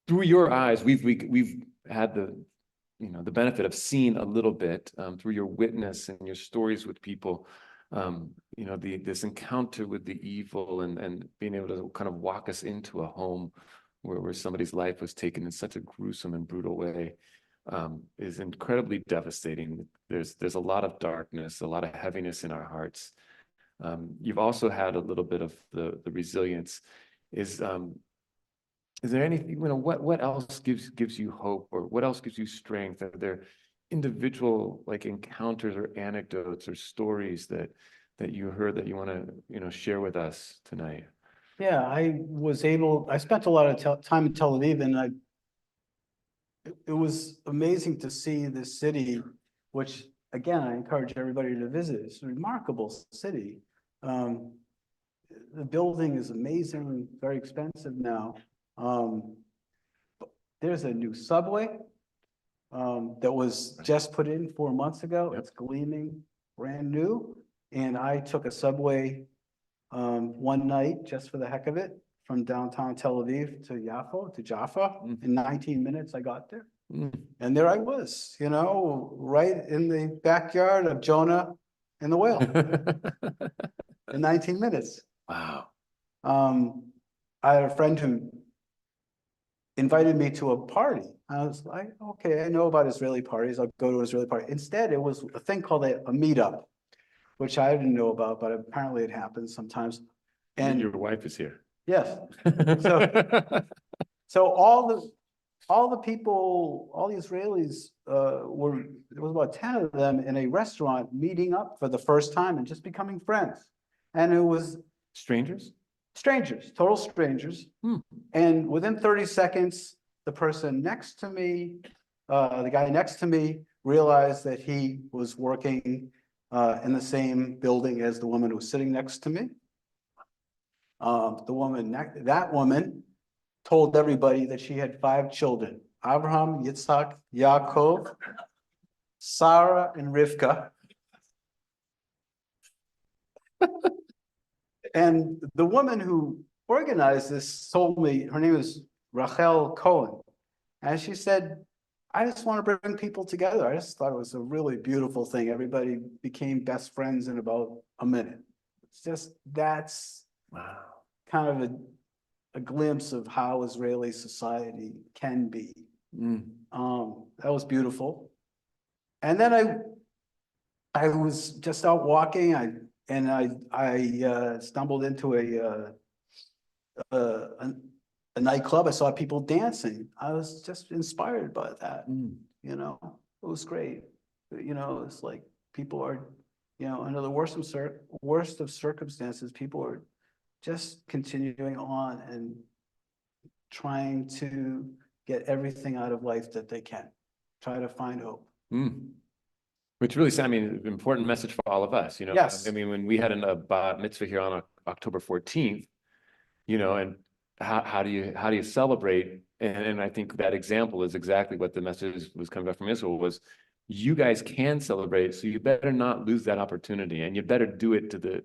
S1: Through your eyes, we've had the benefit of seeing a little bit through your witness and your stories with people. This encounter with the evil and being able to kind of walk us into a home where somebody's life was taken in such a gruesome and brutal way is incredibly devastating. There's a lot of darkness, a lot of heaviness in our hearts. You've also had a little bit of the resilience. Is there anything, what else gives you hope, or what else gives you strength? Are there individual like encounters or anecdotes or stories that you heard that you want to share with us tonight?
S2: Yeah, I spent a lot of time in Tel Aviv, and it was amazing to see this city, which again, I encourage everybody to visit. It's a remarkable city. The building is amazing, very expensive now. There's a new subway that was just put in 4 months ago.
S1: Yep.
S2: It's gleaming, brand new. And I took a subway one night just for the heck of it from downtown Tel Aviv to Jaffa. In 19 minutes, I got there. And there I was, right in the backyard of Jonah and the whale in 19 minutes.
S1: Wow.
S2: I had a friend who invited me to a party. I was like, okay, I know about Israeli parties. I'll go to an Israeli party. Instead, it was a thing called a meetup, which I didn't know about, but apparently it happens sometimes. And
S1: your wife is here.
S2: yes, so all the people, all the Israelis there was about 10 of them in a restaurant meeting up for the first time and just becoming friends. And it was
S1: Strangers?
S2: strangers, total strangers. And within 30 seconds, the person next to me, the guy next to me realized that he was working in the same building as the woman who was sitting next to me. That woman told everybody that she had 5 children: Abraham, Yitzhak, Yaakov, Sarah, and Rivka. And the woman who organized this told me, her name is Rachel Cohen. And she said, I just want to bring people together. I just thought it was a really beautiful thing. Everybody became best friends in about a minute. It's just, that's
S1: Wow.
S2: kind of a glimpse of how Israeli society can be. That was beautiful. And then I was just out walking. I stumbled into a nightclub. I saw people dancing. I was just inspired by that. It was great. It's like people are, under the worst of circumstances, people are just continuing on and trying to get everything out of life that they can. Try to find hope.
S1: Which really, important message for all of us,
S2: Yes.
S1: When we had a bat mitzvah here on October 14th, and how do you celebrate? And I think that example is exactly what the message was coming back from Israel was, you guys can celebrate, so you better not lose that opportunity, and you better do it to the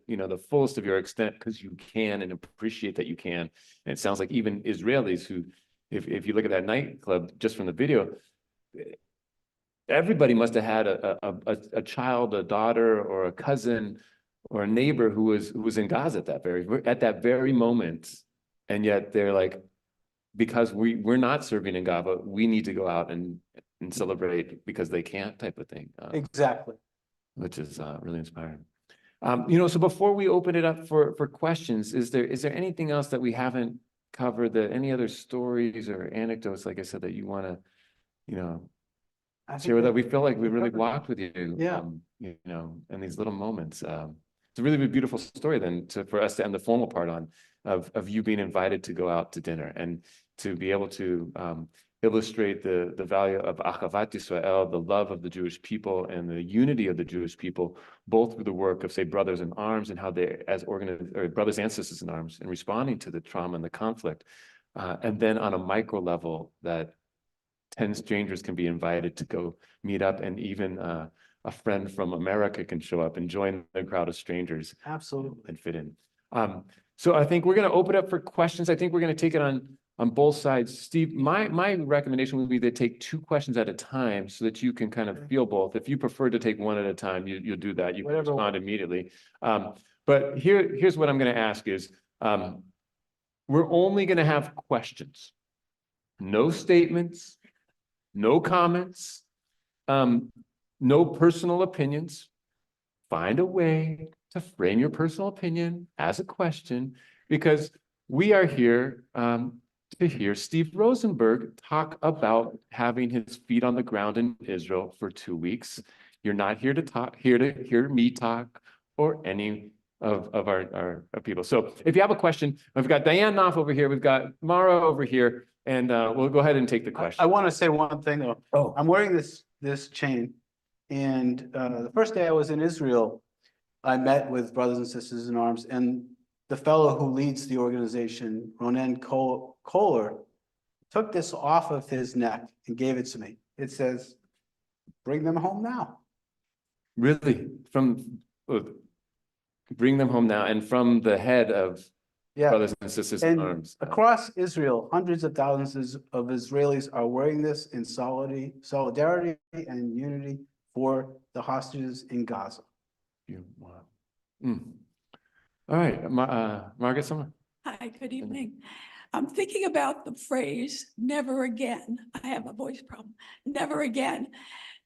S1: fullest of your extent, because you can, and appreciate that you can. And it sounds like even Israelis who, if you look at that nightclub just from the video, everybody must have had a child, a daughter, or a cousin, or a neighbor who was in Gaza at that very moment, and yet they're like, because we're not serving in Gaza, we need to go out and celebrate because they can't, type of thing.
S2: Exactly.
S1: Which is really inspiring. So before we open it up for questions, is there anything else that we haven't cover that, any other stories or anecdotes, like I said, that you want to, you know,
S2: I think
S1: share with that? We feel like we really
S2: covered.
S1: walked with you,
S2: Yeah.
S1: you know, in these little moments. It's a really beautiful story then for us to end the formal part on, of you being invited to go out to dinner and to be able to illustrate the value of Achavat Yisrael, the love of the Jewish people and the unity of the Jewish people, both through the work of, say, Brothers in Arms and how they, as Brothers and Sisters in Arms, and responding to the trauma and the conflict. And then on a micro level, that 10 strangers can be invited to go meet up, and even a friend from America can show up and join the crowd of strangers.
S2: Absolutely.
S1: And fit in. So I think we're going to open up for questions. I think we're going to take it on both sides. Steve, my recommendation would be to take 2 questions at a time so that you can kind of feel both. If you prefer to take one at a time, you'll do that. You can respond immediately. But here's what I'm going to ask is, we're only going to have questions, no statements, no comments, no personal opinions. Find a way to frame your personal opinion as a question, because we are here to hear Steve Rosenberg talk about having his feet on the ground in Israel for 2 weeks. You're not here to hear me talk or any of our people. So if you have a question, we've got Diane Knopf over here, we've got Mara over here, and we'll go ahead and take the question.
S2: I want to say one thing though.
S1: Oh.
S2: I'm wearing this chain, and the first day I was in Israel, I met with Brothers and Sisters in Arms, and the fellow who leads the organization, Ronen Kohler, took this off of his neck and gave it to me. It says, "Bring them home now."
S1: Really? Bring them home now, and from the head of
S2: Yeah.
S1: Brothers and Sisters in
S2: And
S1: Arms.
S2: across Israel, hundreds of thousands of Israelis are wearing this in solidarity and unity for the hostages in Gaza.
S1: Wow. All right, Margaret Summer.
S9: Hi, good evening. I'm thinking about the phrase, never again. I have a voice problem, never again.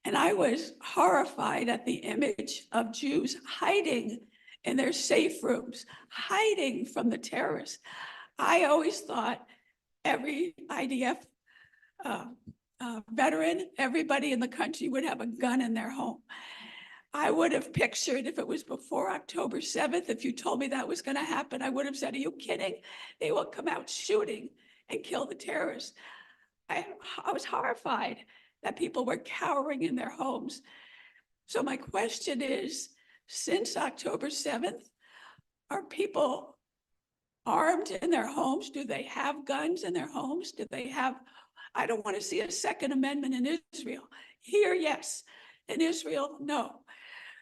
S9: And I was horrified at the image of Jews hiding in their safe rooms, hiding from the terrorists. I always thought every IDF veteran, everybody in the country would have a gun in their home. I would have pictured, if it was before October 7th, if you told me that was going to happen, I would have said, are you kidding? They will come out shooting and kill the terrorists. I was horrified that people were cowering in their homes. So my question is, since October 7th, are people armed in their homes? Do they have guns in their homes? Do they have, I don't want to see a Second Amendment in Israel. Here, yes. In Israel, no.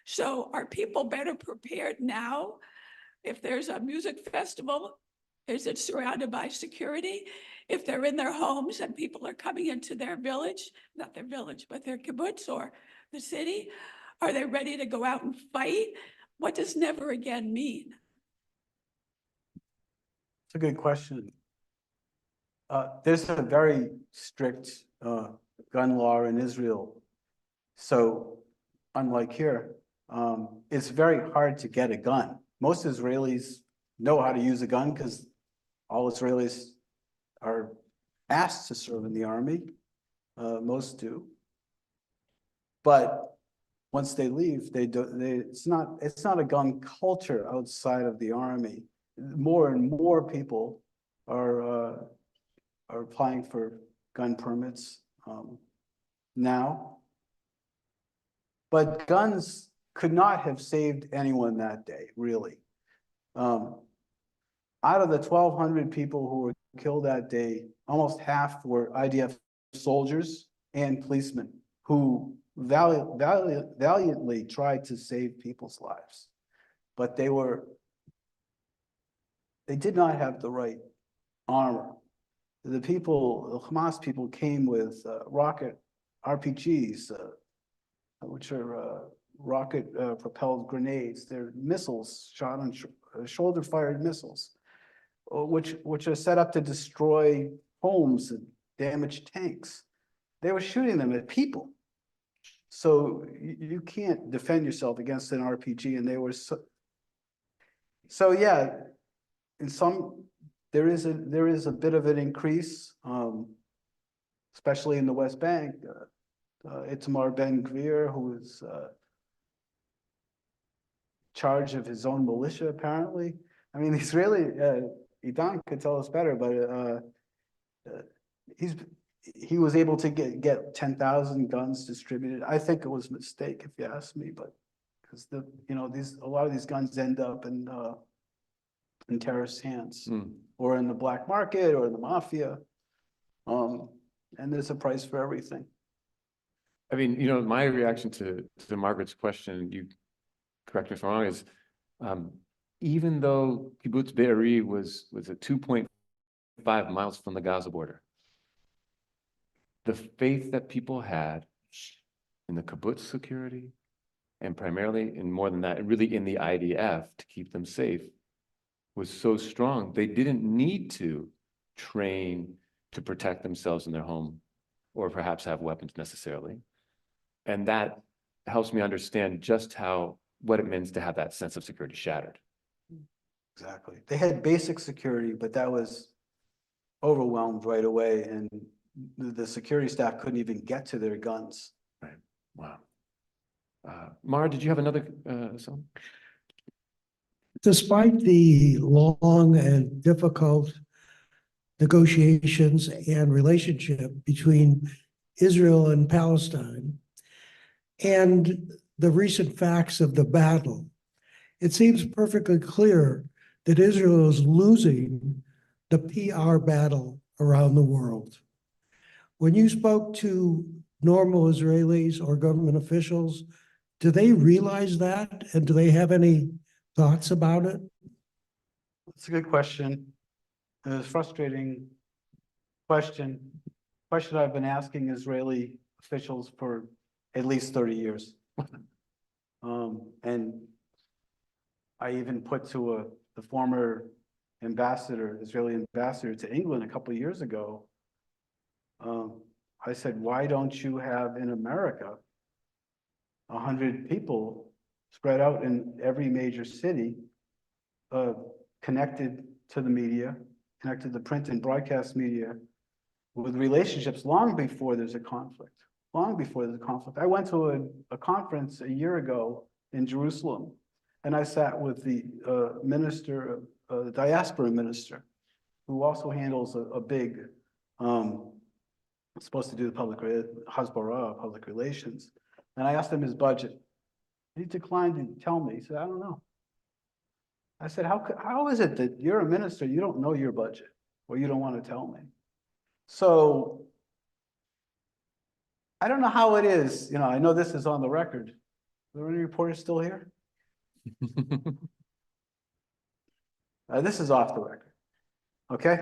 S9: So are people better prepared now? If there's a music festival, is it surrounded by security? If they're in their homes and people are coming into their village, not their village, but their kibbutz or the city, are they ready to go out and fight? What does never again mean?
S2: It's a good question. There's a very strict gun law in Israel. So unlike here, it's very hard to get a gun. Most Israelis know how to use a gun because all Israelis are asked to serve in the army. Most do. But once they leave, it's not a gun culture outside of the army. More and more people are applying for gun permits now. But guns could not have saved anyone that day, really. Out of the 1,200 people who were killed that day, almost half were IDF soldiers and policemen who valiantly tried to save people's lives. But they did not have the right armor. The Hamas people came with rocket RPGs, which are rocket propelled grenades. They're missiles shot on shoulder fired missiles, which are set up to destroy homes and damage tanks. They were shooting them at people. So you can't defend yourself against an RPG, and they were so yeah, in some there is a bit of an increase, especially in the West Bank. Itamar Ben-Gvir, who is charge of his own militia, apparently. I mean, he's really, Idan could tell us better, but he was able to get 10,000 guns distributed. I think it was a mistake, if you ask me, but because a lot of these guns end up in terrorist hands, or in the black market, or in the mafia. And there's a price for everything.
S1: I mean, my reaction to Margaret's question, you correct me if I'm wrong, is even though Kibbutz Be'eri was at 2.5 miles from the Gaza border, the faith that people had in the kibbutz security, and primarily, and more than that, really in the IDF to keep them safe, was so strong, they didn't need to train to protect themselves in their home, or perhaps have weapons necessarily. And that helps me understand just what it means to have that sense of security shattered.
S2: Exactly. They had basic security, but that was overwhelmed right away, and the security staff couldn't even get to their guns.
S1: Right. Wow. Mara, did you have another song?
S10: Despite the long and difficult negotiations and relationship between Israel and Palestine, and the recent facts of the battle, it seems perfectly clear that Israel is losing the PR battle around the world. When you spoke to normal Israelis or government officials, do they realize that? And do they have any thoughts about it?
S2: It's a good question. It's a frustrating question. Question I've been asking Israeli officials for at least 30 years. And I even put to the former ambassador, Israeli ambassador to England a couple of years ago. I said, why don't you have in America 100 people spread out in every major city, connected to the media, connected to the print and broadcast media, with relationships long before there's a conflict. Long before there's a conflict. I went to a conference a year ago in Jerusalem, and I sat with the minister, the diaspora minister, who also handles a big, supposed to do the public hasbara, public relations. And I asked him his budget. He declined to tell me. He said, I don't know. I said, how is it that you're a minister, you don't know your budget, or you don't want to tell me? So I don't know how it is. I know this is on the record. Are there any reporters still here? This is off the record. Okay?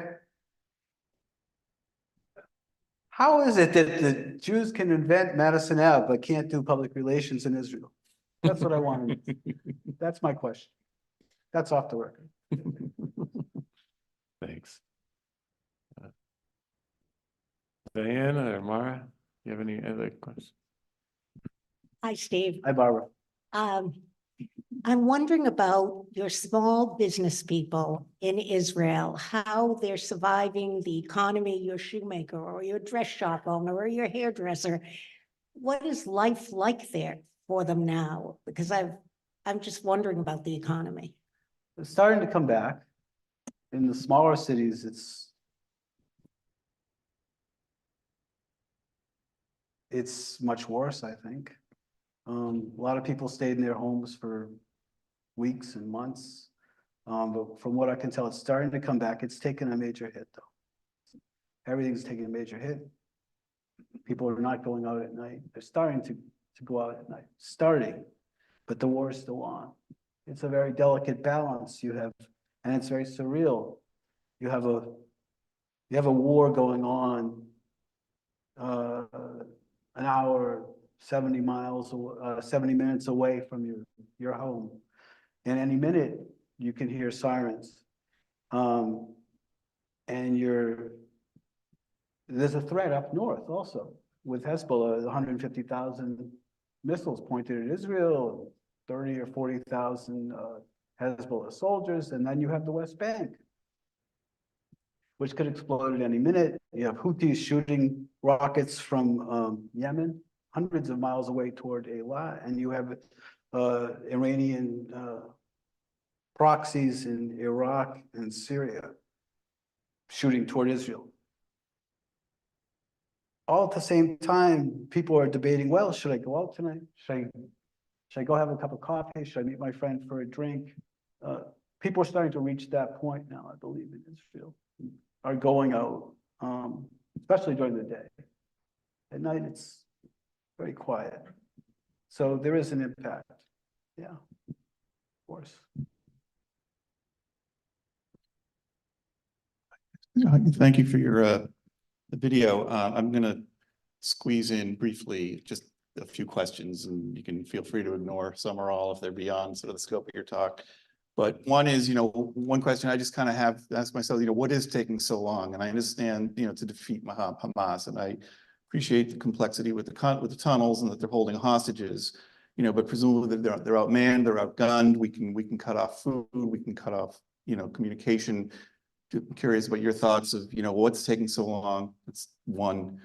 S2: How is it that the Jews can invent Madison Ave but can't do public relations in Israel? That's what I want to know. That's my question. That's off the record.
S1: Thanks. Diana or Mara, you have any other questions?
S11: Hi, Steve.
S2: Hi, Barbara.
S11: I'm wondering about your small business people in Israel, how they're surviving the economy, your shoemaker or your dress shop owner or your hairdresser. What is life like there for them now? Because I'm just wondering about the economy.
S2: It's starting to come back. In the smaller cities, it's much worse, I think. A lot of people stayed in their homes for weeks and months. But from what I can tell, it's starting to come back. It's taken a major hit, though. Everything's taking a major hit. People are not going out at night. They're starting to go out at night. But the war is still on. It's a very delicate balance you have, and it's very surreal. You have a war going on an hour, 70 minutes away from your home. And any minute you can hear sirens. And there's a threat up north also with Hezbollah, 150,000 missiles pointed at Israel, 30 or 40,000 Hezbollah soldiers, and then you have the West Bank. which could explode at any minute. You have Houthis shooting rockets from Yemen, hundreds of miles away toward Eilat, and you have Iranian proxies in Iraq and Syria shooting toward Israel. All at the same time, people are debating, well, should I go out tonight? Should I go have a cup of coffee? Should I meet my friend for a drink? People are starting to reach that point now, I believe, in Israel, are going out, especially during the day. At night, it's very quiet. So there is an impact. Yeah, of course.
S12: Thank you for your the video. I'm going to squeeze in briefly just a few questions, and you can feel free to ignore some or all if they're beyond sort of the scope of your talk. But one is, one question I just kind of have to ask myself, what is taking so long? And I understand, to defeat Hamas, and I appreciate the complexity with the tunnels and that they're holding hostages, but presumably they're outmanned, they're outgunned. We can cut off food, we can cut off, communication. I'm curious about your thoughts of, what's taking so long. That's one.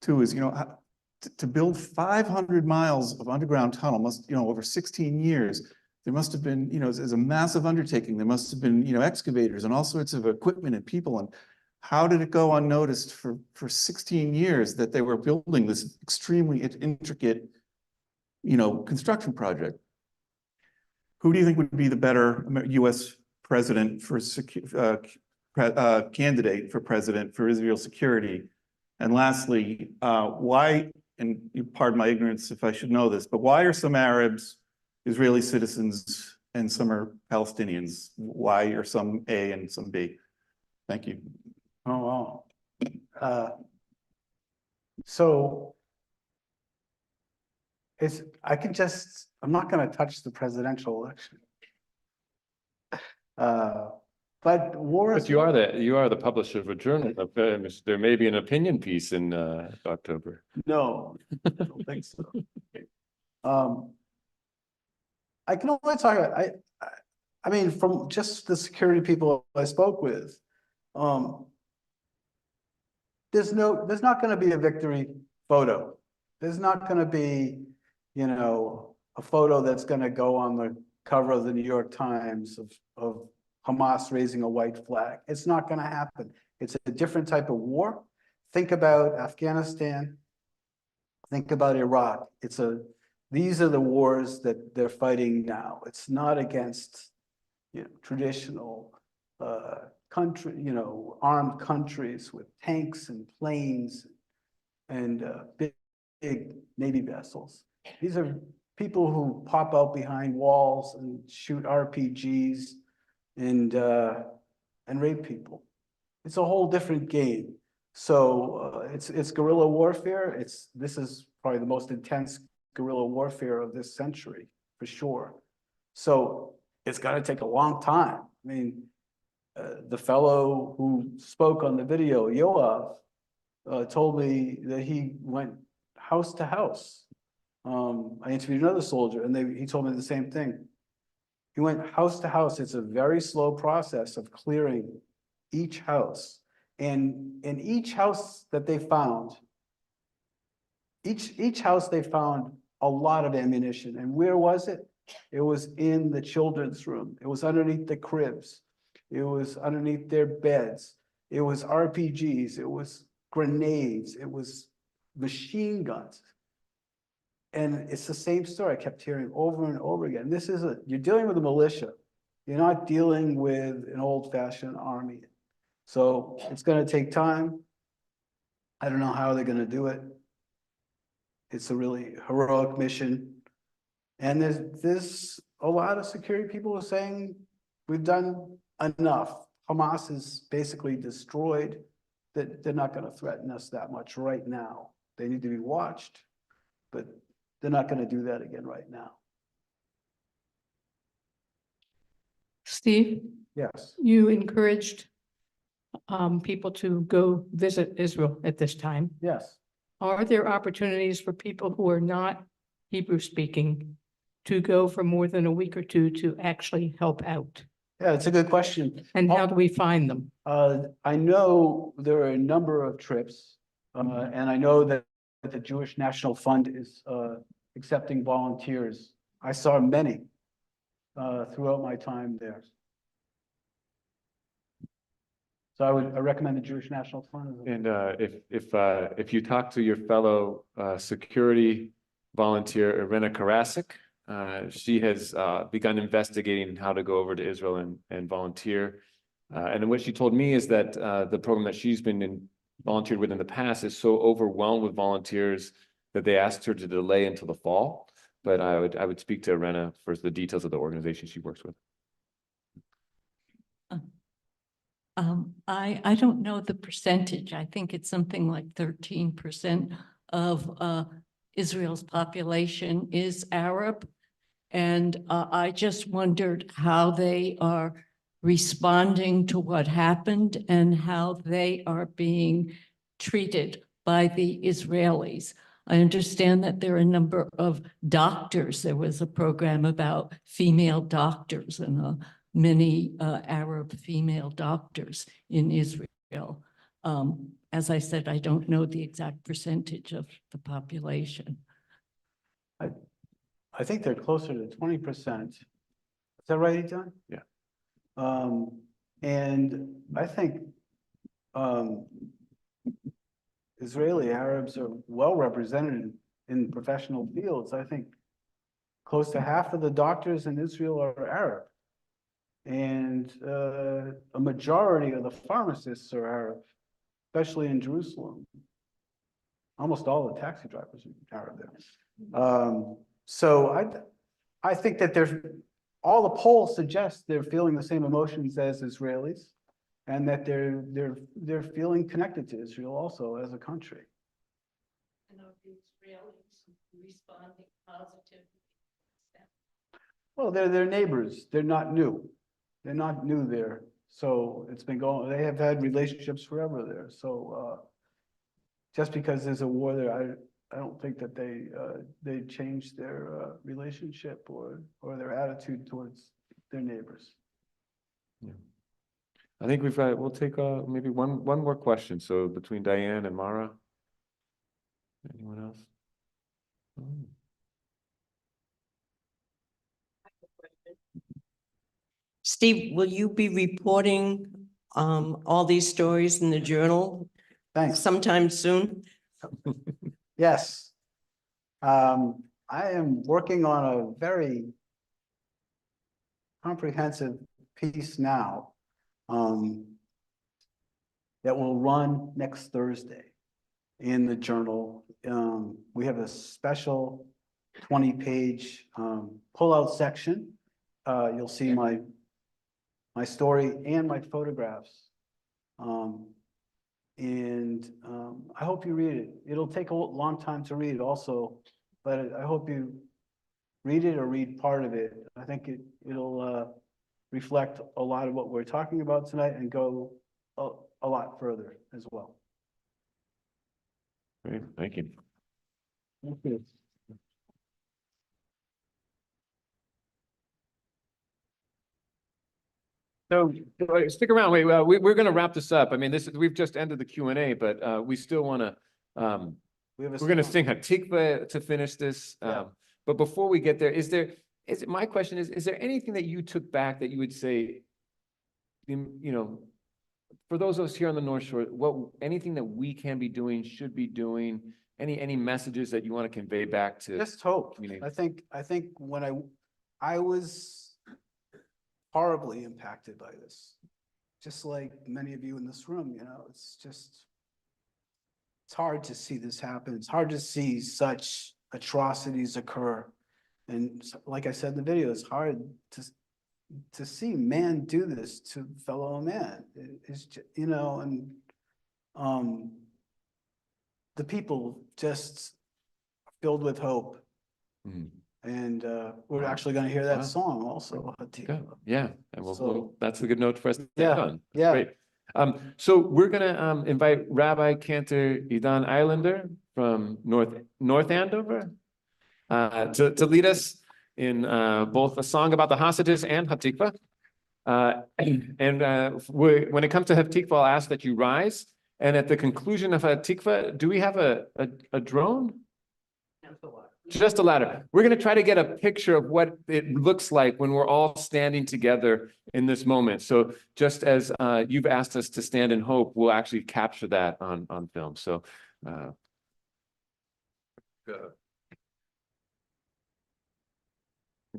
S12: Two is, to build 500 miles of underground tunnel must, over 16 years, there must have been, as a massive undertaking, there must have been, excavators and all sorts of equipment and people. And how did it go unnoticed for 16 years that they were building this extremely intricate, construction project? Who do you think would be the better U.S. president for candidate for president for Israel security? And lastly, why, and pardon my ignorance if I should know this, but why are some Arabs Israeli citizens and some are Palestinians? Why are some A and some B? Thank you.
S2: Oh, wow. So I'm not going to touch the presidential election. But wars.
S1: But you are the publisher of a journal. There may be an opinion piece in October.
S2: No, I don't think so. I can only talk about, I mean, from just the security people I spoke with, there's not going to be a victory photo. There's not going to be, a photo that's going to go on the cover of the New York Times of Hamas raising a white flag. It's not going to happen. It's a different type of war. Think about Afghanistan. Think about Iraq. These are the wars that they're fighting now. It's not against, traditional armed countries with tanks and planes and big Navy vessels. These are people who pop out behind walls and shoot RPGs and rape people. It's a whole different game. So it's guerrilla warfare. This is probably the most intense guerrilla warfare of this century, for sure. So it's going to take a long time. I mean, the fellow who spoke on the video, Yoav, told me that he went house to house. I interviewed another soldier, and he told me the same thing. He went house to house. It's a very slow process of clearing each house. And in each house that they found, each house they found a lot of ammunition. And where was it? It was in the children's room. It was underneath the cribs. It was underneath their beds. It was RPGs. It was grenades. It was machine guns. And it's the same story I kept hearing over and over again. You're dealing with a militia. You're not dealing with an old-fashioned army. So it's going to take time. I don't know how they're going to do it. It's a really heroic mission. And there's a lot of security people who are saying we've done enough. Hamas is basically destroyed, that they're not going to threaten us that much right now. They need to be watched, but they're not going to do that again right now.
S13: Steve,
S2: Yes.
S13: you encouraged people to go visit Israel at this time.
S2: Yes.
S13: Are there opportunities for people who are not Hebrew speaking to go for more than a week or two to actually help out?
S2: Yeah, it's a good question.
S13: And how do we find them?
S2: I know there are a number of trips, and I know that the Jewish National Fund is accepting volunteers. I saw many throughout my time there. So I recommend the Jewish National Fund.
S1: And if you talk to your fellow security volunteer, Irina Karasik, she has begun investigating how to go over to Israel and volunteer. And what she told me is that the program that she's been volunteered with in the past is so overwhelmed with volunteers that they asked her to delay until the fall. But I would speak to Irina for the details of the organization she works with.
S14: I don't know the percentage. I think it's something like 13% of Israel's population is Arab. And I just wondered how they are responding to what happened and how they are being treated by the Israelis. I understand that there are a number of doctors. There was a program about female doctors and many Arab female doctors in Israel. As I said, I don't know the exact percentage of the population.
S2: I think they're closer to 20%. Is that right, John?
S1: Yeah.
S2: And I think Israeli Arabs are well represented in professional fields. I think close to half of the doctors in Israel are Arab. And a majority of the pharmacists are Arab, especially in Jerusalem. Almost all the taxi drivers are Arab there. So I think that all the polls suggest they're feeling the same emotions as Israelis, and that they're feeling connected to Israel also as a country.
S14: And are the Israelis responding positively?
S2: Well, they're their neighbors. They're not new. They're not new there. So it's been going, they have had relationships forever there. So just because there's a war there, I don't think that they changed their relationship or their attitude towards their neighbors.
S1: Yeah. I think we'll take maybe one more question. So between Diane and Mara, anyone else? Oh.
S15: Steve, will you be reporting all these stories in the journal?
S2: Thanks.
S15: Sometime soon?
S2: Yes. I am working on a very comprehensive piece now that will run next Thursday in the journal. We have a special 20-page pull-out section. You'll see my story and my photographs. I hope you read it. It'll take a long time to read also, but I hope you read it or read part of it. I think it'll reflect a lot of what we're talking about tonight and go a lot further as well.
S1: Great, thank you.
S2: Thank you.
S1: So stick around. Wait, we're going to wrap this up. I mean, we've just ended the Q&A, but we still want to. We're going to sing Hatikva to finish this.
S2: Yeah.
S1: But before we get there, my question is there anything that you took back that you would say, for those of us here on the North Shore, anything that we can be doing, should be doing, any messages that you want to convey back to?
S2: Just hope. I think when I was horribly impacted by this, just like many of you in this room, it's hard to see this happen. It's hard to see such atrocities occur. And like I said in the video, it's hard to see man do this to fellow man. It's just, and the people just filled with hope. Mm-hmm. And we're actually going to hear that song also.
S1: Yeah, and that's a good note for us to end on.
S2: Yeah.
S1: Great. So we're going to invite Rabbi Cantor Idan Islander from North Andover to lead us in both a song about the Hasidus and Hatikva. When it comes to Hatikva, I'll ask that you rise. And at the conclusion of Hatikva, do we have a drone? Just a ladder. We're going to try to get a picture of what it looks like when we're all standing together in this moment. So just as you've asked us to stand in hope, we'll actually capture that on film. So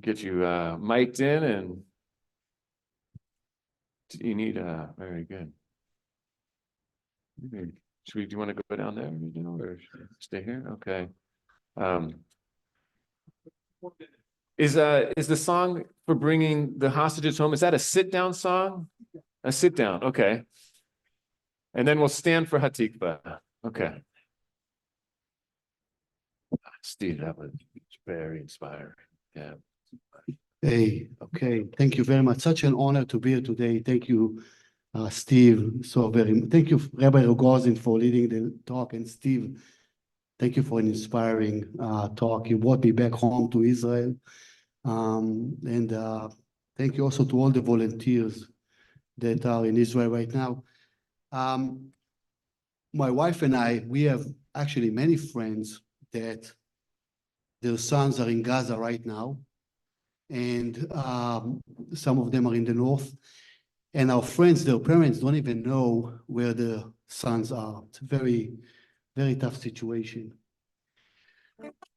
S1: get you mic'd in, and you need very good. Do you want to go down there, or stay here? Okay. Is the song for bringing the hostages home, is that a sit-down song? A sit-down, okay. And then we'll stand for Hatikva. Okay. Steve, that was very inspiring. Yeah.
S16: Hey, okay. Thank you very much. Such an honor to be here today. Thank you, Steve. Thank you, Rabbi Rogozin, for leading the talk. And Steve, thank you for an inspiring talk. You brought me back home to Israel. Thank you also to all the volunteers that are in Israel right now. My wife and I, we have actually many friends that their sons are in Gaza right now. And some of them are in the north. And our friends, their parents don't even know where their sons are. It's a very, very tough situation.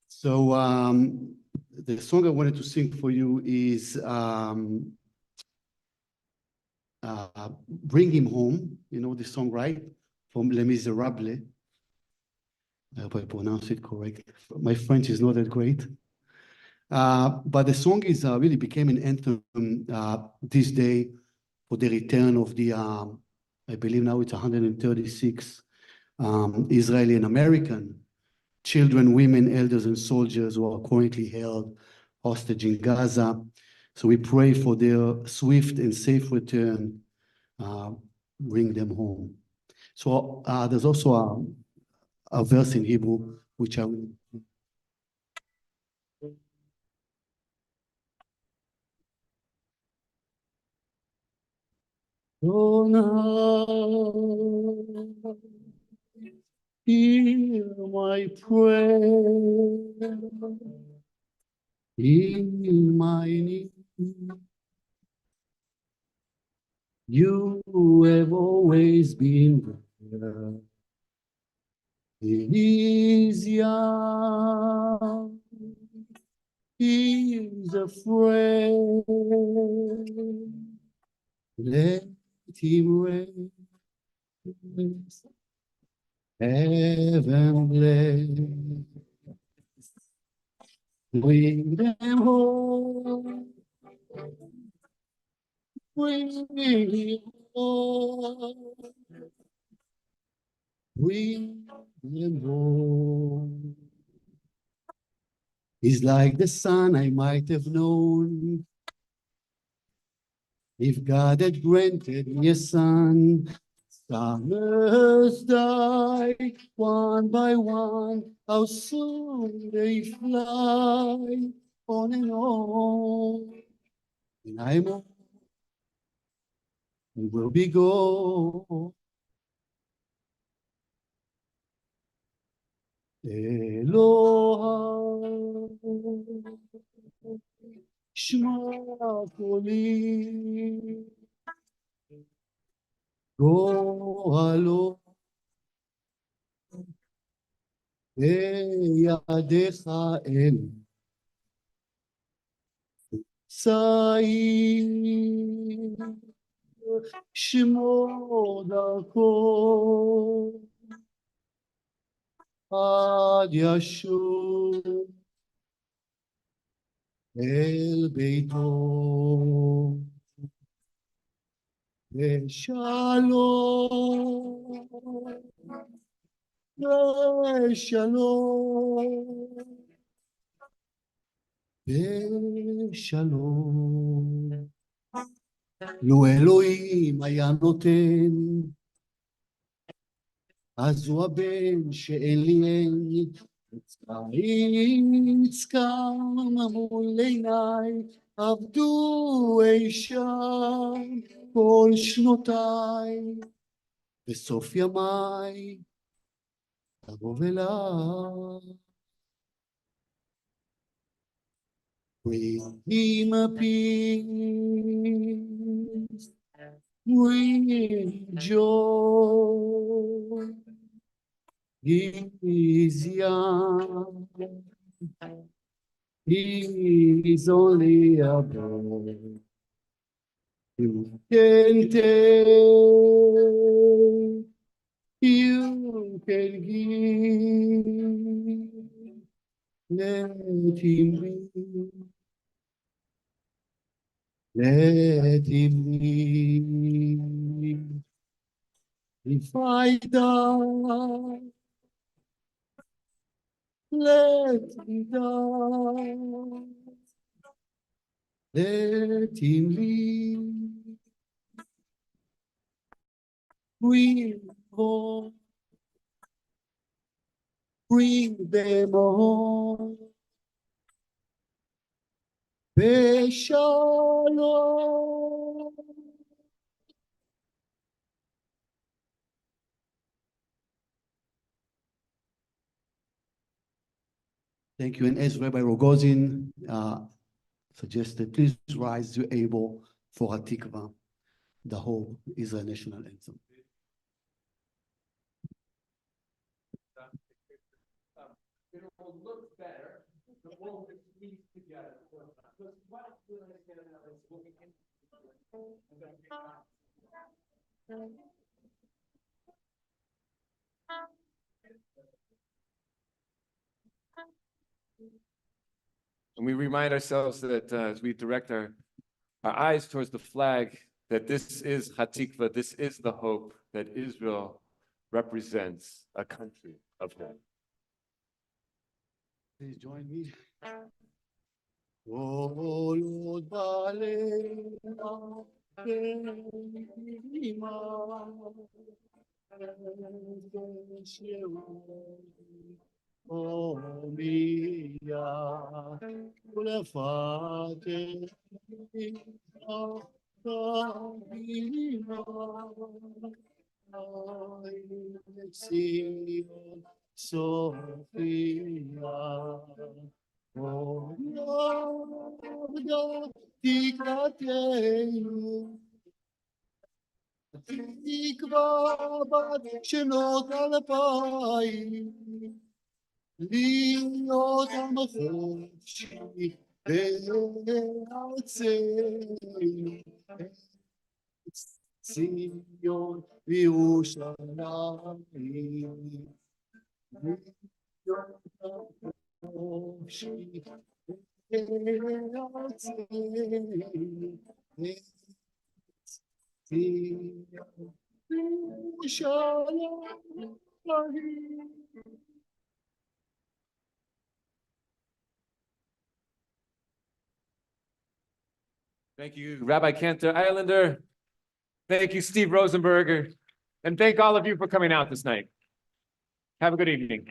S16: So the song I wanted to sing for you is Bring Him Home. You know the song, right? From Les Miserables. I hope I pronounce it correct. My French is not that great. But the song is really became an anthem this day for the return of the, I believe now it's 136 Israeli and American children, women, elders, and soldiers who are currently held hostage in Gaza. So we pray for their swift and safe return, bring them home. So there's also a verse in Hebrew, which I will. Oh, now, hear my prayer, in my need. You have always been there. He is young, he is a friend. Let him reign, heaven bless. Bring them home, bring him home, bring them home. He's like the sun I might have known, if God had granted me a son. Summers die one by one, how soon they fly on and on. And I'm old, and will be gone. Eloha, Shema Koli. גואלו בידיך אל צעיר שמו דרכו עד ישוב אל ביתו ושלום, ושלום, ושלום. לו אלוהים היה נותן, אז הוא הבן שאין לי אין, קיץ כמה מול עיניי עבדו אי שם כל שנותיי, בסוף ימיי לבוא ולך. Bring a peace, bring joy. He is young, he is only a boy. You can take, you can give, let him be. Let him live. If I die, let him die. Let him live. Bring home, bring them home. Beshalom. Thank you. And as Rabbi Rogozin suggested, please rise to able for Hatikva, the whole Israel national anthem.
S1: It will look better. The whole piece together. And we remind ourselves that as we direct our eyes towards the flag, that this is Hatikva, this is the hope that Israel represents, a country of hope.
S16: Please join me. Oh Lord, Balena, oh mia, volevo fare Sophia, oh Lord, תקראתנו, תקווה בת שנות אלפיים, להיות עם חופשי בארצנו, ציון וירושלים. להיות עם חופשי בארצנו, ציון וירושלים.
S1: Thank you, Rabbi Cantor Islander. Thank you, Steve Rosenberger. And thank all of you for coming out this night. Have a good evening.